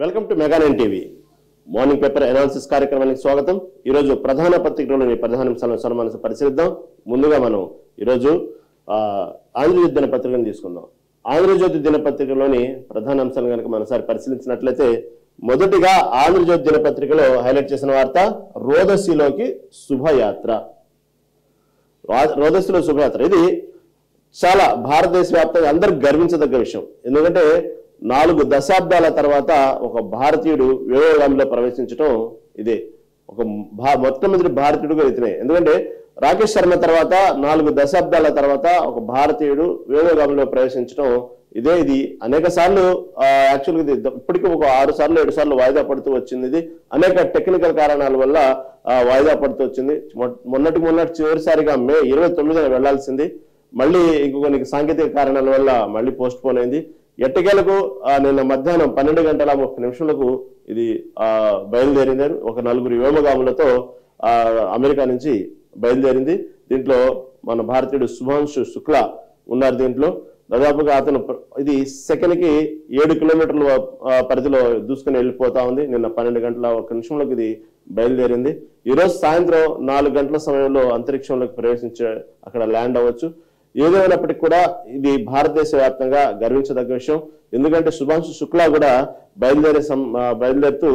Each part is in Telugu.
వెల్కమ్ టు మెగా9 టీవీ మార్నింగ్ పేపర్ అనాలిసిస్ కార్యక్రమానికి స్వాగతం. ఈరోజు ప్రధాన పత్రికలోని ప్రధాన అంశాలను మనం పరిశీలిద్దాం. ముందుగా మనం ఈరోజు ఆంధ్రజ్యోతి దినపత్రికను తీసుకుందాం. ఆంధ్రజ్యోతి దినపత్రికలోని ప్రధాన అంశాలను కనుక మనసారి పరిశీలించినట్లయితే, మొదటిగా ఆంధ్రజ్యోతి దినపత్రికలో హైలైట్ చేసిన వార్త రోదసిలోకి శుభయాత్ర. రోదసిలో శుభయాత్ర ఇది చాలా భారతదేశ వ్యాప్తంగా అందరికి గర్వించదగ్గ విషయం. ఎందుకంటే 4 దశాబ్దాల తర్వాత ఒక భారతీయుడు వ్యోమగామిలో ప్రవేశించడం ఇదే ఒక మొట్టమొదటి భారతీయుడుగా ఇతనే. ఎందుకంటే రాకేష్ శర్మ తర్వాత 4 దశాబ్దాల తర్వాత ఒక భారతీయుడు వ్యోమగామిలో ప్రవేశించడం ఇదే. ఇది అనేక సార్లు యాక్చువల్గా ఇది ఇప్పటికీ ఒక 6 సార్లు 7 సార్లు వాయిదా పడుతూ వచ్చింది. ఇది అనేక టెక్నికల్ కారణాల వల్ల వాయిదా పడుతూ వచ్చింది. మొన్నటి చివరిసారిగా మే 29న వెళ్లాల్సింది, మళ్ళీ ఇంకొక సాంకేతిక కారణాల వల్ల మళ్ళీ పోస్ట్ పోన్ అయింది. ఎట్టకేలకు నిన్న మధ్యాహ్నం 12:30 ఇది బయలుదేరింది. ఒక 4 వ్యోమగాములతో అమెరికా నుంచి బయలుదేరింది. దీంట్లో మన భారతీయుడు శుభాంశు శుక్లా ఉన్నారు. దీంట్లో దాదాపుగా అతను ఇది సెకండ్కి 7 కిలోమీటర్ల పరిధిలో దూసుకుని వెళ్ళిపోతా ఉంది. నిన్న 12:01 ఇది బయలుదేరింది. ఈరోజు సాయంత్రం 4 గంటల సమయంలో అంతరిక్షంలోకి ప్రవేశించే అక్కడ ల్యాండ్ అవ్వచ్చు. ఏదేమైనప్పటికీ కూడా ఇది భారతదేశ వ్యాప్తంగా గర్వించదగ్గ విషయం. ఎందుకంటే శుభాంశు శుక్లా కూడా బయలుదేరుతూ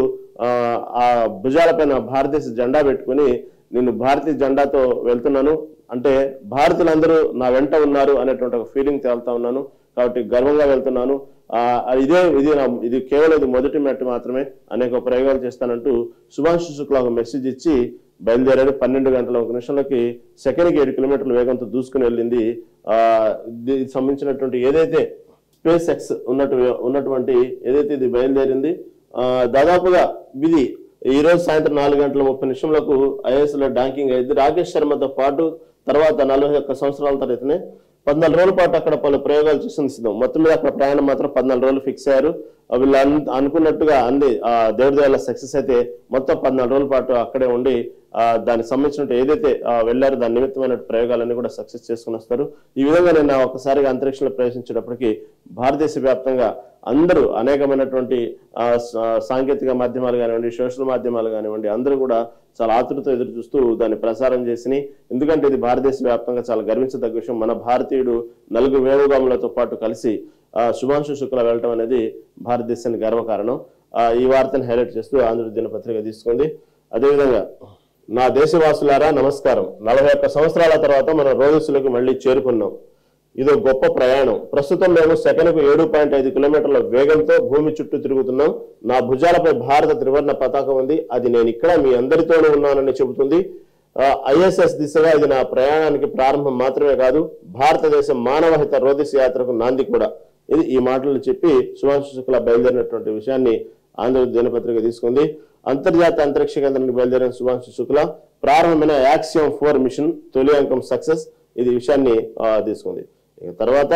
ఆ భుజాలపైన భారతదేశ జెండా పెట్టుకుని, నేను భారతీయ జెండాతో వెళ్తున్నాను అంటే భారతీయులందరూ నా వెంట ఉన్నారు అనేటువంటి ఒక ఫీలింగ్ తేలుతా ఉన్నాను, కాబట్టి గర్వంగా వెళ్తున్నాను. ఇది కేవలం ఇది మొదటి మెట్టు మాత్రమే, అనేక ప్రయోగాలు చేస్తానంటూ శుభాంశు శుక్లా ఒక మెసేజ్ ఇచ్చి బయలుదేరాడు. 12:01 సెకండ్కి 7 కిలోమీటర్ల వేగంతో దూసుకుని వెళ్ళింది. దీనికి సంబంధించినటువంటి ఏదైతే స్పేస్ ఎక్స్ ఉన్నటువంటి ఏదైతే ఇది బయలుదేరింది, దాదాపుగా ఇది ఈ రోజు సాయంత్రం 4:30 ISS లో డాకింగ్ అయింది. రాకేష్ శర్మతో పాటు తర్వాత 41 సంవత్సరాల తర్వాతనే 14 రోజుల పాటు అక్కడ పలు ప్రయోగాలు చేసింది సిద్ధం. మొత్తం మీద అక్కడ ప్రయాణం మాత్రం 14 రోజులు ఫిక్స్ అయ్యారు. వీళ్ళు అనుకున్నట్టుగా అన్ని దేవుడి దయ సక్సెస్ అయితే మొత్తం 14 రోజుల పాటు అక్కడే ఉండి దానికి సంబంధించిన ఏదైతే వెళ్ళారో దాని నిమిత్తమైన ప్రయోగాలన్నీ కూడా సక్సెస్ చేసుకుని వస్తారు. ఈ విధంగా నేను ఒకసారిగా అంతరిక్షంలో ప్రవేశించేటప్పటికి భారతదేశ వ్యాప్తంగా అందరూ అనేకమైనటువంటి సాంకేతిక మాధ్యమాలు కానివ్వండి, సోషల్ మాధ్యమాలు కానివ్వండి, అందరూ కూడా చాలా ఆతృత ఎదురు చూస్తూ దాన్ని ప్రసారం చేసి, ఎందుకంటే ఇది భారతదేశ వ్యాప్తంగా చాలా గర్వించదగ్గ విషయం. మన భారతీయుడు 4 వ్యోమగాములతో పాటు కలిసి శుభాంశు శుక్లా వెళ్ళటం అనేది భారతదేశానికి గర్వకారణం. ఈ వార్తను హైలైట్ చేస్తూ ఆంధ్రజ్యోతి దినపత్రిక తీసుకుంది. అదేవిధంగా, నా దేశవాసులారా నమస్కారం. 41 సంవత్సరాల తర్వాత మనం రోదసిలోకి మళ్ళీ చేరుకున్నాం. ఇదో గొప్ప ప్రయాణం. ప్రస్తుతం మేము సెకనుకు 7.5 కిలోమీటర్ల వేగంతో భూమి చుట్టూ తిరుగుతున్నాం. నా భుజాలపై భారత త్రివర్ణ పతాకం ఉంది. అది నేను ఇక్కడ మీ అందరితోనూ ఉన్నానని చెబుతుంది. ISS దిశగా ఇది నా ప్రయాణానికి ప్రారంభం మాత్రమే కాదు, భారతదేశం మానవహిత రోదసి యాత్రకు నాంది కూడా. ఇది ఈ మాటలు చెప్పి శుభాంశు శుక్లా బయలుదేరినటువంటి విషయాన్ని ఆంధ్రజ్యోతి దినపత్రిక తీసుకుంది. అంతర్జాతీయ అంతరిక్ష కేంద్రానికి బయలుదేరిన శుభాంశు శుక్లా ప్రారంభమైన యాక్సియం 4 మిషన్ తొలి అంకం సక్సెస్. ఇది విషయాన్ని తీసుకుంది. తర్వాత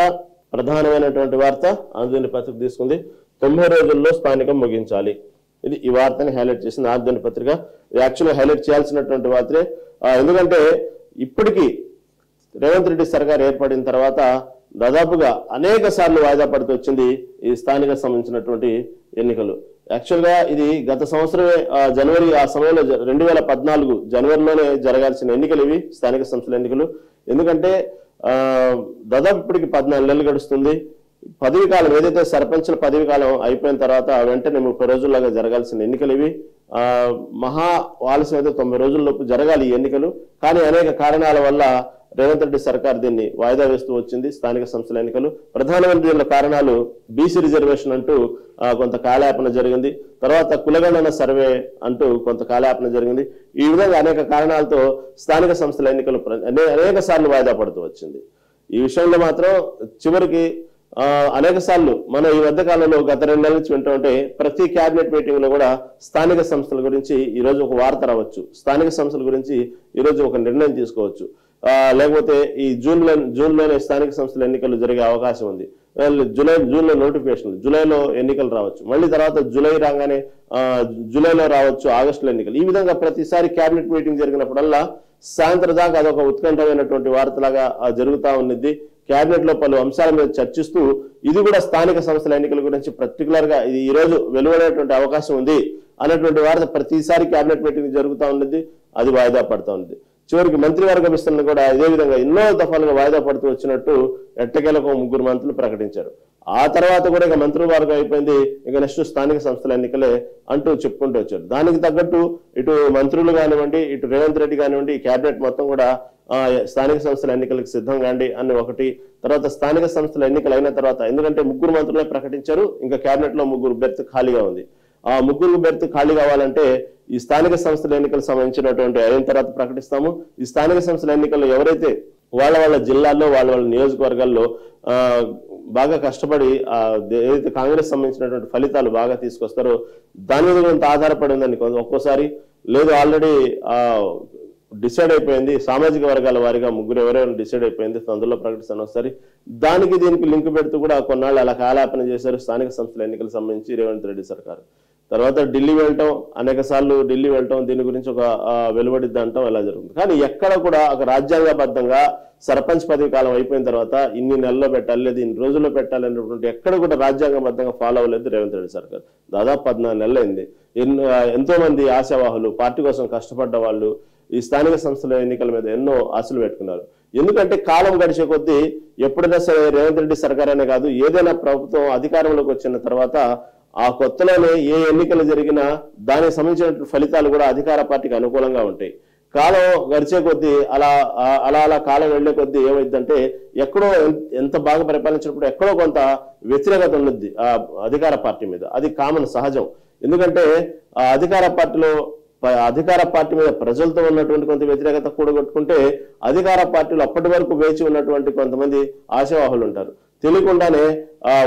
ప్రధానమైనటువంటి వార్త ఆంధ్రజ్యోతి పత్రిక తీసుకుంది. 90 రోజుల్లో స్థానికం ముగించాలి. ఇది ఈ వార్తని హైలైట్ చేసింది ఆంధ్రజ్యోతి పత్రిక. యాక్చువల్గా హైలైట్ చేయాల్సినటువంటి వార్తే. ఎందుకంటే ఇప్పటికీ రేవంత్ రెడ్డి సర్కార్ ఏర్పడిన తర్వాత దాదాపుగా అనేక సార్లు వాయిదా పడుతూ వచ్చింది ఈ స్థానిక సంబంధించినటువంటి ఎన్నికలు. యాక్చువల్గా ఇది గత సంవత్సరమే జనవరి, ఆ సమయంలో 2014 జనవరిలోనే జరగాల్సిన ఎన్నికలు ఇవి, స్థానిక సంస్థల ఎన్నికలు. ఎందుకంటే దాదాపు ఇప్పటికి 14 నెలలు గడుస్తుంది. పదవి కాలం ఏదైతే సర్పంచ్ల పదవి కాలం అయిపోయిన తర్వాత వెంటనే 30 రోజుల్లాగా జరగాల్సిన ఎన్నికలు ఇవి. మహా ఆలస్యం అయితే 90 రోజుల్లోపు జరగాలి ఈ ఎన్నికలు. కానీ అనేక కారణాల వల్ల రేవంత్ రెడ్డి సర్కార్ దీన్ని వాయిదా వేస్తూ వచ్చింది స్థానిక సంస్థల ఎన్నికలు. ప్రధానమైన దీనిలో కారణాలు బీసీ రిజర్వేషన్ అంటూ కొంత కాలయాపన జరిగింది. తర్వాత కులగణన సర్వే అంటూ కొంత కాలయాపన జరిగింది. ఈ విధంగా అనేక కారణాలతో స్థానిక సంస్థల ఎన్నికలు అనేక సార్లు వాయిదా పడుతూ వచ్చింది. ఈ విషయంలో మాత్రం చివరికి అనేక సార్లు మనం ఈ మధ్య కాలంలో గత 2 నెలల నుంచి వింటూ ఉంటే ప్రతి క్యాబినెట్ మీటింగ్ లో కూడా స్థానిక సంస్థల గురించి ఈ రోజు ఒక వార్త రావచ్చు, స్థానిక సంస్థల గురించి ఈ రోజు ఒక నిర్ణయం తీసుకోవచ్చు. లేకపోతే ఈ జూన్లోనే స్థానిక సంస్థల ఎన్నికలు జరిగే అవకాశం ఉంది. జూన్లో నోటిఫికేషన్, జూలైలో ఎన్నికలు రావచ్చు, మళ్ళీ తర్వాత జూలై రాగానే జూలైలో రావచ్చు ఆగస్టులో ఎన్నికలు. ఈ విధంగా ప్రతిసారి క్యాబినెట్ మీటింగ్ జరిగినప్పుడల్లా సాయంత్రం దాకా అదొక ఉత్కంఠమైనటువంటి వార్తలాగా జరుగుతూ ఉన్నది. కేబినెట్ లో పలు అంశాల మీద చర్చిస్తూ ఇది కూడా స్థానిక సంస్థల ఎన్నికల గురించి పర్టికులర్ గా ఇది ఈ రోజు వెలువడేటువంటి అవకాశం ఉంది అన్నటువంటి వార్త ప్రతిసారి కేబినెట్ మీటింగ్ జరుగుతూ ఉన్నది, అది వాయిదా పడుతూ ఉంది. చివరికి మంత్రివర్గ విస్తరణ కూడా ఇదే విధంగా ఎన్నో దఫాలుగా వాయిదా పడుతూ వచ్చినట్టు ఎట్టకేలకు 3 మంత్రులు ప్రకటించారు. ఆ తర్వాత కూడా ఇక మంత్రివర్గం అయిపోయింది, ఇక నెక్స్ట్ స్థానిక సంస్థల ఎన్నికలే అంటూ చెప్పుకుంటూ వచ్చారు. దానికి తగ్గట్టు ఇటు మంత్రులు కానివ్వండి, ఇటు రేవంత్ రెడ్డి కానివ్వండి, ఈ కేబినెట్ మొత్తం కూడా స్థానిక సంస్థల ఎన్నికలకు సిద్ధం కాండి అని ఒకటి. తర్వాత స్థానిక సంస్థల ఎన్నికలు అయిన తర్వాత, ఎందుకంటే 3 మంత్రులే ప్రకటించారు, ఇంకా కేబినెట్ లో 3 బెర్త్ ఖాళీగా ఉంది. ఆ 3 బెర్త్ ఖాళీ కావాలంటే ఈ స్థానిక సంస్థల ఎన్నికలకు సంబంధించినటువంటి అయిన తర్వాత ప్రకటిస్తాము. ఈ స్థానిక సంస్థల ఎన్నికల్లో ఎవరైతే వాళ్ళ జిల్లాల్లో వాళ్ళ నియోజకవర్గాల్లో బాగా కష్టపడి ఏదైతే కాంగ్రెస్ సంబంధించినటువంటి ఫలితాలు బాగా తీసుకొస్తారో దాని మీద కొంత ఆధారపడి ఉందని ఒక్కోసారి లేదు, ఆల్రెడీ డిసైడ్ అయిపోయింది, సామాజిక వర్గాల వారిగా 3 ఎవరైనా డిసైడ్ అయిపోయింది, అందులో ప్రకటిస్తాను ఒకసారి. దానికి దీనికి లింక్ పెడుతూ కూడా కొన్నాళ్ళు అలా కాలాపన చేశారు స్థానిక సంస్థల ఎన్నికలకు సంబంధించి రేవంత్ రెడ్డి సర్కారు. తర్వాత ఢిల్లీ వెళ్ళటం, అనేక సార్లు ఢిల్లీ వెళ్ళటం, దీని గురించి ఒక వెలువడిద్ది అంటాం, ఎలా జరుగుతుంది. కానీ ఎక్కడ కూడా ఒక రాజ్యాంగబద్ధంగా సర్పంచ్ పదవి కాలం అయిపోయిన తర్వాత ఇన్ని నెలల్లో పెట్టాలి, లేదు ఇన్ని రోజుల్లో పెట్టాలి అనేటువంటి ఎక్కడ కూడా రాజ్యాంగబద్ధంగా ఫాలో అవ్వలేదు రేవంత్ రెడ్డి సర్కార్. దాదాపు 14 నెలలు అయింది. ఎంతో మంది ఆశావాహులు, పార్టీ కోసం కష్టపడ్డ వాళ్ళు ఈ స్థానిక సంస్థల ఎన్నికల మీద ఎన్నో ఆశలు పెట్టుకున్నారు. ఎందుకంటే కాలం గడిచే కొద్దీ ఎప్పుడైనా సరే రేవంత్ రెడ్డి సర్కార్ అనే కాదు, ఏదైనా ప్రభుత్వం అధికారంలోకి వచ్చిన తర్వాత ఆ కొత్తలోనే ఏ ఎన్నికలు జరిగినా దానికి సంబంధించిన ఫలితాలు కూడా అధికార పార్టీకి అనుకూలంగా ఉంటాయి. కాలం గడిచే కొద్దీ అలా కాలం వెళ్లే కొద్దీ ఏమైందంటే ఎక్కడో ఎంత బాగా పరిపాలించినప్పుడు ఎక్కడో కొంత వ్యతిరేకత ఉన్నది ఆ అధికార పార్టీ మీద. అది కామన్, సహజం. ఎందుకంటే ఆ అధికార పార్టీ మీద ప్రజలతో ఉన్నటువంటి కొంత వ్యతిరేకత కూడగొట్టుకుంటే అధికార పార్టీలు అప్పటి వరకు వేచి ఉన్నటువంటి కొంతమంది ఆశావాహులు ఉంటారు. తెలియకుండానే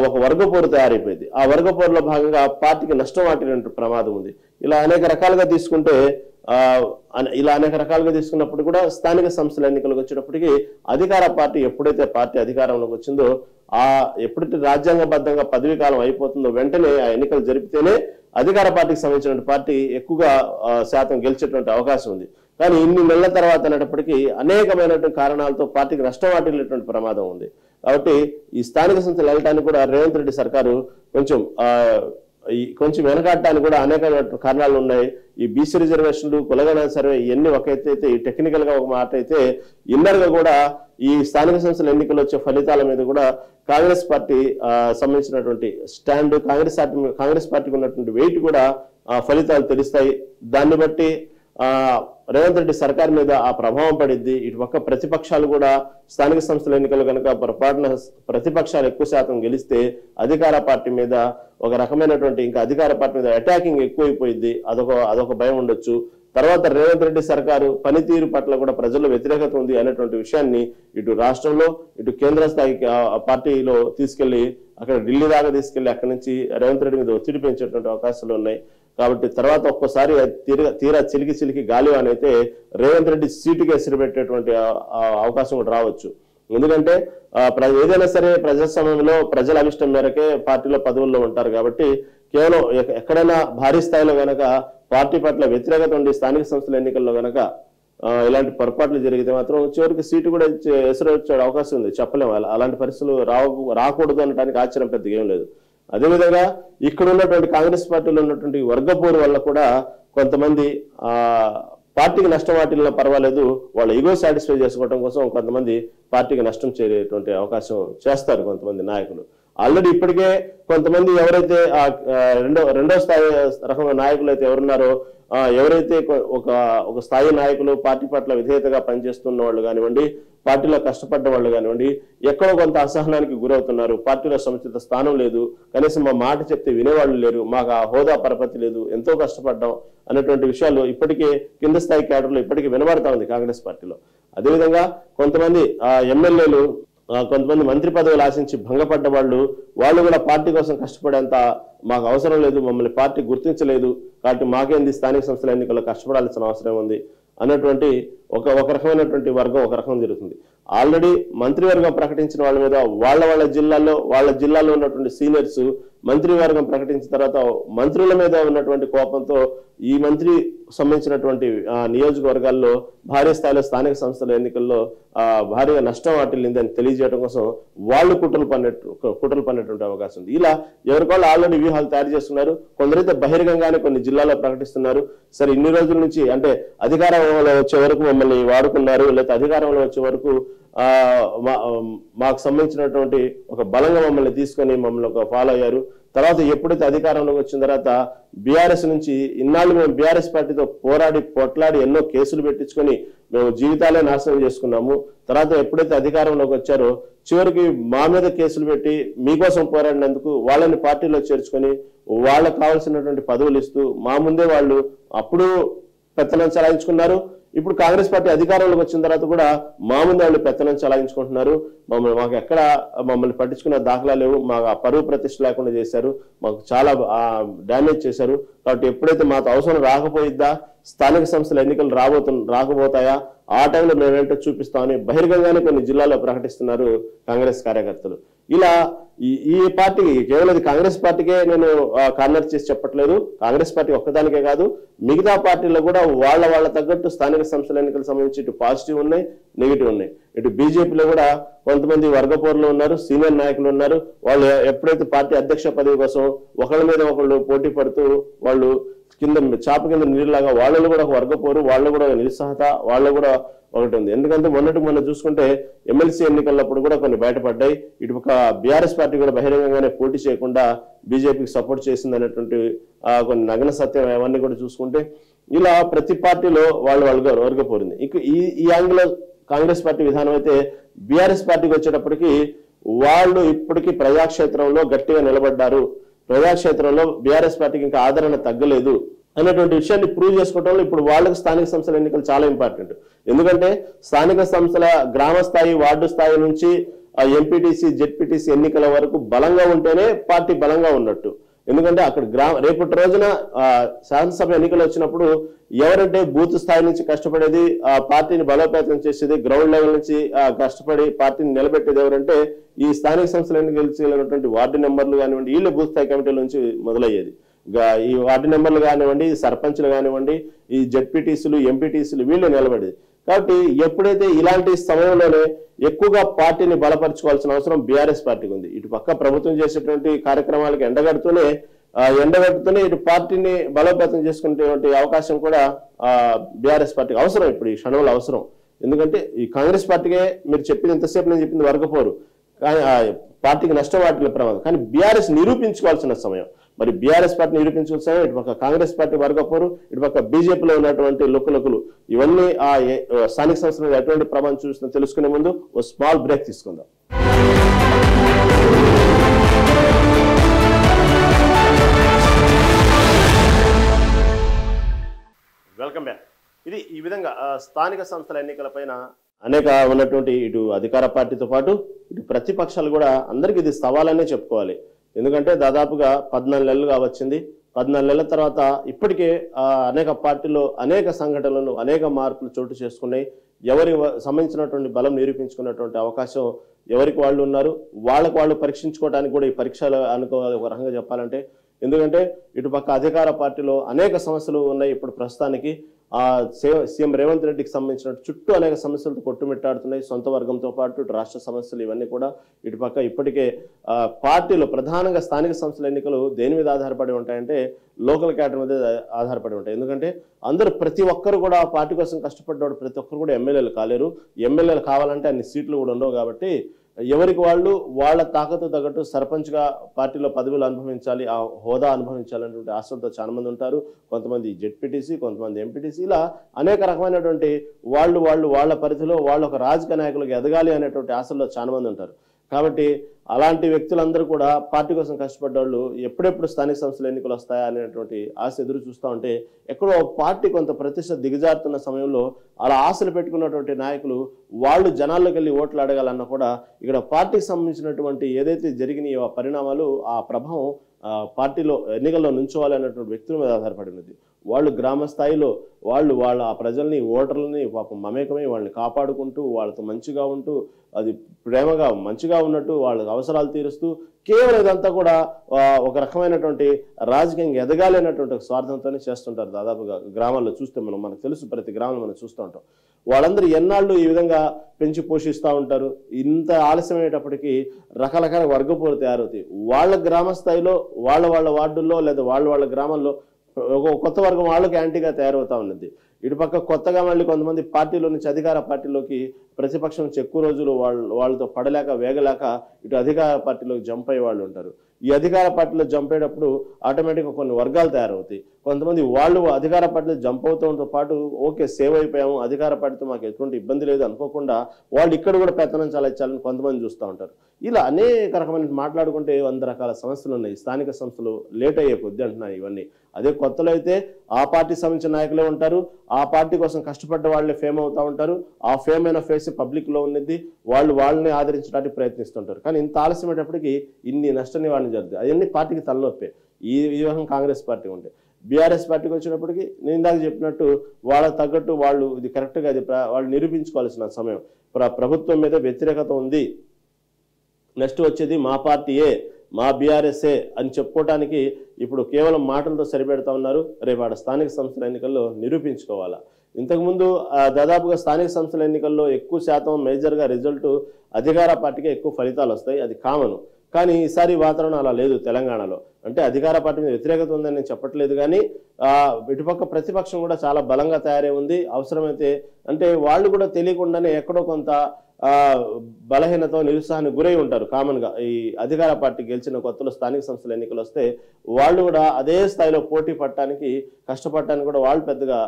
ఒక వర్గపోరు తయారైపోయింది. ఆ వర్గపోరులో భాగంగా పార్టీకి నష్టం వాటినటువంటి ప్రమాదం ఉంది. ఇలా అనేక రకాలుగా తీసుకున్నప్పుడు కూడా స్థానిక సంస్థల ఎన్నికలకు వచ్చేటప్పటికి అధికార పార్టీ ఎప్పుడైతే పార్టీ అధికారంలోకి వచ్చిందో ఎప్పుడైతే రాజ్యాంగబద్ధంగా పదవీ కాలం అయిపోతుందో వెంటనే ఆ ఎన్నికలు జరిపితేనే అధికార పార్టీకి సంబంధించిన పార్టీ ఎక్కువగా శాతం గెలిచేటువంటి అవకాశం ఉంది. కానీ ఇన్ని నెలల తర్వాత అనేటప్పటికీ అనేకమైనటువంటి కారణాలతో పార్టీకి నష్టం వాటిల్లేటువంటి ప్రమాదం ఉంది. కాబట్టి ఈ స్థానిక సంస్థలు వెళ్ళటానికి కూడా రేవంత్ రెడ్డి సర్కారు కొంచెం వెనకాడటానికి కూడా అనేక కారణాలు ఉన్నాయి. ఈ బీసీ రిజర్వేషన్లు, కులగణన సర్వే ఇవన్నీ ఒక అయితే ఈ టెక్నికల్ గా ఒక మాట అయితే, ఇన్నర్ గా కూడా ఈ స్థానిక సంస్థల ఎన్నికలు వచ్చే ఫలితాల మీద కూడా కాంగ్రెస్ పార్టీ సంబంధించినటువంటి స్టాండ్, కాంగ్రెస్ పార్టీకి ఉన్నటువంటి వెయిట్ కూడా ఫలితాలు తెలుస్తాయి. దాన్ని బట్టి రేవంత్ రెడ్డి సర్కార్ మీద ఆ ప్రభావం పడిద్ది. ఇటు పక్క ప్రతిపక్షాలు కూడా స్థానిక సంస్థల ఎన్నికలు కనుక పొరపాటున ప్రతిపక్షాలు ఎక్కువ శాతం గెలిస్తే అధికార పార్టీ మీద ఒక రకమైనటువంటి ఇంకా అధికార పార్టీ మీద అటాకింగ్ ఎక్కువైపోయింది. అదొక భయం ఉండొచ్చు. తర్వాత రేవంత్ రెడ్డి సర్కారు పనితీరు పట్ల కూడా ప్రజల్లో వ్యతిరేకత ఉంది అనేటువంటి విషయాన్ని ఇటు రాష్ట్రంలో ఇటు కేంద్ర స్థాయికి పార్టీలో తీసుకెళ్లి అక్కడ ఢిల్లీ దాకా తీసుకెళ్లి అక్కడి నుంచి రేవంత్ రెడ్డి మీద ఒత్తిడి పెంచేటువంటి అవకాశాలు ఉన్నాయి. కాబట్టి తర్వాత ఒక్కసారి తీరా చిలికి గాలి అని అయితే రేవంత్ రెడ్డి సీటుకి ఎసిరి పెట్టేటువంటి అవకాశం కూడా రావచ్చు. ఎందుకంటే ఏదైనా సరే ప్రజాస్వామ్యంలో ప్రజల అభిష్టం మేరకే పార్టీలో పదవుల్లో ఉంటారు. కాబట్టి కేవలం ఎక్కడైనా భారీ స్థాయిలో గనక పార్టీ పట్ల వ్యతిరేకత ఉండి స్థానిక సంస్థల ఎన్నికల్లో గనక ఇలాంటి పొరపాట్లు జరిగితే మాత్రం చివరికి సీటు కూడా ఎసురు వచ్చే అవకాశం ఉంది. చెప్పలేము. అలాంటి పరిస్థితులు రాకూడదు అనడానికి ఆశ్చర్యం పెద్దగా ఏం లేదు. అదేవిధంగా ఇక్కడ ఉన్నటువంటి కాంగ్రెస్ పార్టీలో ఉన్నటువంటి వర్గపోరు వల్ల కూడా కొంతమంది పార్టీకి నష్టం వాటిల్లో పర్వాలేదు, వాళ్ళ ఈగో సాటిస్ఫై చేసుకోవడం కోసం కొంతమంది పార్టీకి నష్టం చేరేటువంటి అవకాశం చేస్తారు కొంతమంది నాయకులు. ఆల్రెడీ ఇప్పటికే కొంతమంది ఎవరైతే రెండో స్థాయి రకమైన నాయకులు అయితే ఎవరున్నారో, ఎవరైతే ఒక స్థాయి నాయకులు పార్టీ పట్ల విధేయతగా పనిచేస్తున్న వాళ్ళు కానివ్వండి, పార్టీలో కష్టపడ్డ వాళ్ళు కానివ్వండి, ఎక్కడో కొంత అసహనానికి గురవుతున్నారు. పార్టీలో సముచిత స్థానం లేదు, కనీసం మా మాట చెప్తే వినేవాళ్ళు లేరు, మాకు ఆ హోదా పరపతి లేదు, ఎంతో కష్టపడ్డాం అనేటువంటి విషయాలు ఇప్పటికే కింద స్థాయి క్యాడర్లో ఇప్పటికీ వినబడతా ఉంది కాంగ్రెస్ పార్టీలో. అదేవిధంగా కొంతమంది ఎమ్మెల్యేలు, కొంతమంది మంత్రి పదవులు ఆశించి భంగపడ్డ వాళ్ళు కూడా పార్టీ కోసం కష్టపడేంత మాకు అవసరం లేదు, మమ్మల్ని పార్టీ గుర్తించలేదు, కాబట్టి మాకేంది స్థానిక సంస్థల ఎన్నికల్లో కష్టపడాల్సిన అవసరం ఉంది అన్నటువంటి ఒక రకమైనటువంటి వర్గం ఒక రకం జరుగుతుంది. ఆల్రెడీ మంత్రివర్గం ప్రకటించిన వాళ్ళ మీద వాళ్ళ జిల్లాలో ఉన్నటువంటి సీనియర్స్ మంత్రివర్గం ప్రకటించిన తర్వాత మంత్రుల మీద ఉన్నటువంటి కోపంతో ఈ మంత్రి సంబంధించినటువంటి నియోజకవర్గాల్లో భారీ స్థాయిలో స్థానిక సంస్థల ఎన్నికల్లో భారీగా నష్టం వాటిల్లింది అని తెలియజేయడం కోసం వాళ్ళు కుట్రలు పన్నటువంటి అవకాశం ఉంది. ఇలా ఎవరికోళ్ళు ఆల్రెడీ వ్యూహాలు తయారు చేస్తున్నారు. కొందరైతే బహిరంగంగానే కొన్ని జిల్లాల్లో ప్రకటిస్తున్నారు. సరే ఇన్ని రోజుల నుంచి అంటే అధికారంలో వచ్చే వరకు మమ్మల్ని వాడుకున్నారు, లేకపోతే అధికారంలో వచ్చే వరకు మాకు సంబంధించినటువంటి ఒక బలంగా మమ్మల్ని తీసుకొని మమ్మల్ని ఒక ఫాలో అయ్యారు. తర్వాత ఎప్పుడైతే అధికారంలోకి వచ్చిన తర్వాత బీఆర్ఎస్ నుంచి ఇన్నాళ్ళు మేము బీఆర్ఎస్ పార్టీతో పొట్లాడి ఎన్నో కేసులు పెట్టించుకొని మేము జీవితాలే నాశనం చేసుకున్నాము. తర్వాత ఎప్పుడైతే అధికారంలోకి వచ్చారో చివరికి మా మీద కేసులు పెట్టి మీకోసం పోరాడినందుకు వాళ్ళని పార్టీలో చేర్చుకొని వాళ్ళకు కావాల్సినటువంటి పదవులు ఇస్తూ మా ముందే వాళ్ళు అప్పుడు పెత్తనం చలాయించుకున్నారు. ఇప్పుడు కాంగ్రెస్ పార్టీ అధికారంలోకి వచ్చిన తర్వాత కూడా మా ముందు వాళ్ళు పెత్తనం చలాయించుకుంటున్నారు. మాకు ఎక్కడ మమ్మల్ని పట్టించుకున్న దాఖలా లేవు. మాకు ఆ పరువు ప్రతిష్ట లేకుండా చేశారు, మాకు చాలా డ్యామేజ్ చేశారు. కాబట్టి ఎప్పుడైతే మాకు అవసరం రాకపోయిద్దా, స్థానిక సంస్థల ఎన్నికలు రాకపోతాయా, ఆ టైంలో మేమేంటో చూపిస్తామని బహిరంగంగానే కొన్ని జిల్లాల్లో ప్రకటిస్తున్నారు కాంగ్రెస్ కార్యకర్తలు. ఇలా ఈ పార్టీకి కేవలం కాంగ్రెస్ పార్టీకే నేను కార్నర్ చేసి చెప్పట్లేదు. కాంగ్రెస్ పార్టీ ఒక్కదానికే కాదు, మిగతా పార్టీలో కూడా వాళ్ళ తగ్గట్టు స్థానిక సంస్థల ఎన్నికలకు సంబంధించి ఇటు పాజిటివ్ ఉన్నాయి, నెగిటివ్ ఉన్నాయి. ఇటు బీజేపీలో కూడా కొంతమంది వర్గపోరులు ఉన్నారు, సీనియర్ నాయకులు ఉన్నారు. వాళ్ళు ఎప్పుడైతే పార్టీ అధ్యక్ష పదవి కోసం ఒకళ్ళ మీద ఒకళ్ళు పోటీ పడుతూ వాళ్ళు చాప కింద నీరులాగా వాళ్ళు కూడా ఒక వర్గపోరు, వాళ్ళు కూడా నిరుత్సాహత, వాళ్ళు కూడా ఒకటి ఉంది. ఎందుకంటే మొన్న చూసుకుంటే ఎమ్మెల్సీ ఎన్నికలప్పుడు కూడా కొన్ని బయటపడ్డాయి. ఇటు ఒక బీఆర్ఎస్ పార్టీ కూడా బహిరంగంగానే పోటీ చేయకుండా బీజేపీకి సపోర్ట్ చేసింది అనేటువంటి కొన్ని నగ్న సత్యం అవన్నీ కూడా చూసుకుంటే ఇలా ప్రతి పార్టీలో వాళ్ళు వర్గపోరింది. ఇక ఈ యాంగిల్ కాంగ్రెస్ పార్టీ విధానం అయితే బీఆర్ఎస్ పార్టీకి వచ్చేటప్పటికి వాళ్ళు ఇప్పటికీ ప్రజాక్షేత్రంలో గట్టిగా నిలబడ్డారు, ప్రజాక్షేత్రంలో బీఆర్ఎస్ పార్టీకి ఇంకా ఆదరణ తగ్గలేదు అనేటువంటి విషయాన్ని ప్రూవ్ చేసుకోవడంలో ఇప్పుడు వాళ్ళకి స్థానిక సంస్థల ఎన్నికలు చాలా ఇంపార్టెంట్. ఎందుకంటే స్థానిక సంస్థల గ్రామ స్థాయి, వార్డు స్థాయి నుంచి ఎంపీటీసీ, జెడ్పీటీసీ ఎన్నికల వరకు బలంగా ఉంటేనే పార్టీ బలంగా ఉన్నట్టు. ఎందుకంటే అక్కడ రేపటి రోజున శాసనసభ ఎన్నికలు వచ్చినప్పుడు ఎవరంటే బూత్ స్థాయి నుంచి కష్టపడేది, ఆ పార్టీని బలోపేతం చేసేది, గ్రౌండ్ లెవెల్ నుంచి కష్టపడి పార్టీని నిలబెట్టేది ఎవరంటే ఈ స్థానిక సంస్థల ఎన్నికలు వార్డు నెంబర్లు కానివ్వండి, వీళ్ళ బూత్ స్థాయి కమిటీల నుంచి మొదలయ్యేది. ఈ వార్డు నెంబర్లు కానివ్వండి, సర్పంచ్లు కానివ్వండి, ఈ జెడ్పీటీసీలు, ఎంపీటీసీలు వీళ్ళు నిలబడేది. కాబట్టి ఎప్పుడైతే ఇలాంటి సమయంలోనే ఎక్కువగా పార్టీని బలపరచుకోవాల్సిన అవసరం బీఆర్ఎస్ పార్టీకి ఉంది. ఇటు పక్క ప్రభుత్వం చేసేటువంటి కార్యక్రమాలకు ఎండగడుతూనే ఇటు పార్టీని బలోపేతం చేసుకునేటువంటి అవకాశం కూడా బీఆర్ఎస్ పార్టీకి అవసరం. ఇప్పుడు ఈ క్షణంలో అవసరం. ఎందుకంటే ఈ కాంగ్రెస్ పార్టీకే మీరు చెప్పింది ఎంతసేపు నేను చెప్పింది వర్గపోరు, కానీ పార్టీకి నష్టం వాటిలో ప్రమాదం. కానీ బీఆర్ఎస్ నిరూపించుకోవాల్సిన సమయం. మరి బీఆర్ఎస్ పార్టీ నిరూపించుకోవాల్సిన ఇటు పక్క కాంగ్రెస్ పార్టీ వర్గపోరు, ఇటు పక్క బీజేపీలో ఉన్నటువంటి లుక్కులు ఇవన్నీ స్థానిక సంస్థలు ఎటువంటి ప్రభావం చూస్తుందో తెలుసుకునే ముందు ఓ స్మాల్ బ్రేక్ తీసుకుందాం. Welcome back. ఇది ఈ విధంగా స్థానిక సంస్థల ఎన్నికలపైన అనేక ఉన్నటువంటి ఇటు అధికార పార్టీతో పాటు ఇటు ప్రతిపక్షాలు కూడా అందరికి ఇది సవాలనే చెప్పుకోవాలి. ఎందుకంటే దాదాపుగా 14 నెలలుగా వచ్చింది. 14 నెలల తర్వాత ఇప్పటికే అనేక పార్టీలో అనేక సంఘటనలు, అనేక మార్పులు చోటు చేసుకున్నాయి. ఎవరి సంబంధించినటువంటి బలం నిరూపించుకున్నటువంటి అవకాశం ఎవరికి వాళ్ళు ఉన్నారు. వాళ్ళకు వాళ్ళు పరీక్షించుకోవడానికి కూడా ఈ పరీక్షలు అనుకోవాలి ఒక రకంగా చెప్పాలంటే. ఎందుకంటే ఇటుపక్క అధికార పార్టీలో అనేక సమస్యలు ఉన్నాయి. ఇప్పుడు ప్రస్తుతానికి సీఎం రేవంత్ రెడ్డికి సంబంధించిన చుట్టూ అనేక సమస్యలతో కొట్టుమిట్టాడుతున్నాయి. సొంత వర్గంతో పాటు రాష్ట్ర సమస్యలు ఇవన్నీ కూడా ఇటుపక్క ఇప్పటికే పార్టీలో ప్రధానంగా స్థానిక సంస్థల ఎన్నికలు దేని మీద ఆధారపడి ఉంటాయంటే లోకల్ క్యాడర్ మీద ఆధారపడి ఉంటాయి. ఎందుకంటే అందరూ ప్రతి ఒక్కరు కూడా పార్టీ కోసం కష్టపడ్డాడు, ప్రతి ఒక్కరు కూడా ఎమ్మెల్యేలు కాలేరు. ఎమ్మెల్యేలు కావాలంటే అన్ని సీట్లు కూడా ఉండవు. కాబట్టి ఎవరికి వాళ్ళు వాళ్ళ తాకతు తగ్గట్టు సర్పంచ్గా పార్టీలో పదవులు అనుభవించాలి, ఆ హోదా అనుభవించాలనేటువంటి ఆశలతో చాలా మంది ఉంటారు. కొంతమంది జెడ్పీటీసీ, కొంతమంది ఎంపీటీసీ, ఇలా అనేక రకమైనటువంటి వాళ్ళ పరిధిలో వాళ్ళు ఒక రాజకీయ నాయకులకు ఎదగాలి అనేటువంటి ఆశల్లో చాలా మంది ఉంటారు. కాబట్టి అలాంటి వ్యక్తులందరూ కూడా పార్టీ కోసం కష్టపడ్డవాళ్ళు ఎప్పుడెప్పుడు స్థానిక సంస్థల ఎన్నికలు వస్తాయా అనేటువంటి ఆశ ఎదురు చూస్తూ ఉంటే ఎక్కడో పార్టీ కొంత ప్రతిష్ట దిగజారుతున్న సమయంలో అలా ఆశలు పెట్టుకున్నటువంటి నాయకులు వాళ్ళు జనాల్లోకి వెళ్ళి ఓట్లు అడగాలన్నా కూడా ఇక్కడ పార్టీకి సంబంధించినటువంటి ఏదైతే జరిగినాయో ఆ పరిణామాలు, ఆ ప్రభావం పార్టీలో ఎన్నికల్లో నుంచోవాలి అనేటువంటి వ్యక్తుల మీద ఆధారపడి ఉన్నది. వాళ్ళు గ్రామ స్థాయిలో వాళ్ళ ఆ ప్రజల్ని ఓటర్లని పాపం మమేకమై వాళ్ళని కాపాడుకుంటూ వాళ్ళతో మంచిగా ఉంటూ అది ప్రేమగా మంచిగా ఉన్నట్టు వాళ్ళ అవసరాలు తీరుస్తూ కేవలం ఇదంతా కూడా ఒక రకమైనటువంటి రాజకీయంగా ఎదగాలి అన్నటువంటి ఒక స్వార్థంతోనే చేస్తుంటారు. దాదాపుగా గ్రామాల్లో చూస్తే మనకు తెలుసు, ప్రతి గ్రామంలో మనం చూస్తూ ఉంటాం. వాళ్ళందరూ ఎన్నాళ్ళు ఈ విధంగా పెంచి పోషిస్తూ ఉంటారు. ఇంత ఆలస్యమయ్యేటప్పటికీ రకరకాల వర్గపోరు తయారవుతాయి. వాళ్ళ గ్రామ స్థాయిలో వాళ్ళ వార్డుల్లో లేదా వాళ్ళ గ్రామాల్లో ఒక కొత్త వర్గం వాళ్ళకి యాంటీగా తయారవుతా ఉన్నది. ఇటుపక్క కొత్తగా మళ్ళీ కొంతమంది పార్టీలో నుంచి అధికార పార్టీలోకి ప్రతిపక్షం నుంచి ఎక్కువ రోజులు వాళ్ళతో పడలేక వేగలేక ఇటు అధికార పార్టీలోకి జంప్ అయ్యే వాళ్ళు ఉంటారు. ఈ అధికార పార్టీలో జంప్ అయ్యేటప్పుడు ఆటోమేటిక్గా కొన్ని వర్గాలు తయారవుతాయి. కొంతమంది వాళ్ళు అధికార పార్టీలో జంప్ అవుతూ పాటు ఓకే సేవ్ అయిపోయాము, అధికార పార్టీతో మాకు ఎటువంటి ఇబ్బంది లేదు అనుకోకుండా వాళ్ళు ఇక్కడ కూడా పెత్తనం చాలించాలని కొంతమంది చూస్తూ ఉంటారు. ఇలా అనేక రకమైన మాట్లాడుకుంటే 100 రకాల సమస్యలు ఉన్నాయి. స్థానిక సంస్థలు లేట్ అయ్యే కొద్ది అంటున్నాయి ఇవన్నీ. అదే కొత్తలో అయితే ఆ పార్టీ సంబంధించిన నాయకులే ఉంటారు, ఆ పార్టీ కోసం కష్టపడ్డ వాళ్ళే ఫేమ్ అవుతూ ఉంటారు. ఆ ఫేమ్ అయిన ఫేస్ పబ్లిక్లో ఉన్నది, వాళ్ళని ఆదరించడానికి ప్రయత్నిస్తుంటారు. కానీ ఇంత ఆలస్యమైనప్పటికీ ఇన్ని నష్ట నివారణ జరుగుతుంది. అవన్నీ పార్టీకి తలనొప్పే. ఈ విధంగా కాంగ్రెస్ పార్టీ ఉంటే, బీఆర్ఎస్ పార్టీకి వచ్చినప్పటికీ నేను ఇందాక చెప్పినట్టు వాళ్ళకి తగ్గట్టు వాళ్ళు ఇది కరెక్ట్గా వాళ్ళు నిరూపించుకోవాల్సిన సమయం. ప్రభుత్వం మీద వ్యతిరేకత ఉంది, నెక్స్ట్ వచ్చేది మా పార్టీయే, మా బీఆర్ఎస్ఏ అని చెప్పుకోవడానికి ఇప్పుడు కేవలం మాటలతో సరిపెడతా ఉన్నారు. రేపు ఆడ స్థానిక సంస్థల ఎన్నికల్లో నిరూపించుకోవాలా. ఇంతకుముందు దాదాపుగా స్థానిక సంస్థల ఎన్నికల్లో ఎక్కువ శాతం మేజర్గా రిజల్ట్ అధికార పార్టీకి ఎక్కువ ఫలితాలు వస్తాయి, అది కామను. కానీ ఈసారి వాతావరణం అలా లేదు తెలంగాణలో. అంటే అధికార పార్టీ మీద వ్యతిరేకత ఉందని నేను చెప్పట్లేదు, కానీ ఇటుపక్క ప్రతిపక్షం కూడా చాలా బలంగా తయారై ఉంది. అవసరమైతే అంటే వాళ్ళు కూడా తెలియకుండానే ఎక్కడో కొంత బలహీనత నిరుత్సాహానికి గురై ఉంటారు. కామన్గా ఈ అధికార పార్టీ గెలిచిన కొత్తలో స్థానిక సంస్థల ఎన్నికలు వస్తే వాళ్ళు కూడా అదే స్థాయిలో పోటీ పడటానికి కష్టపడటానికి కూడా వాళ్ళు పెద్దగా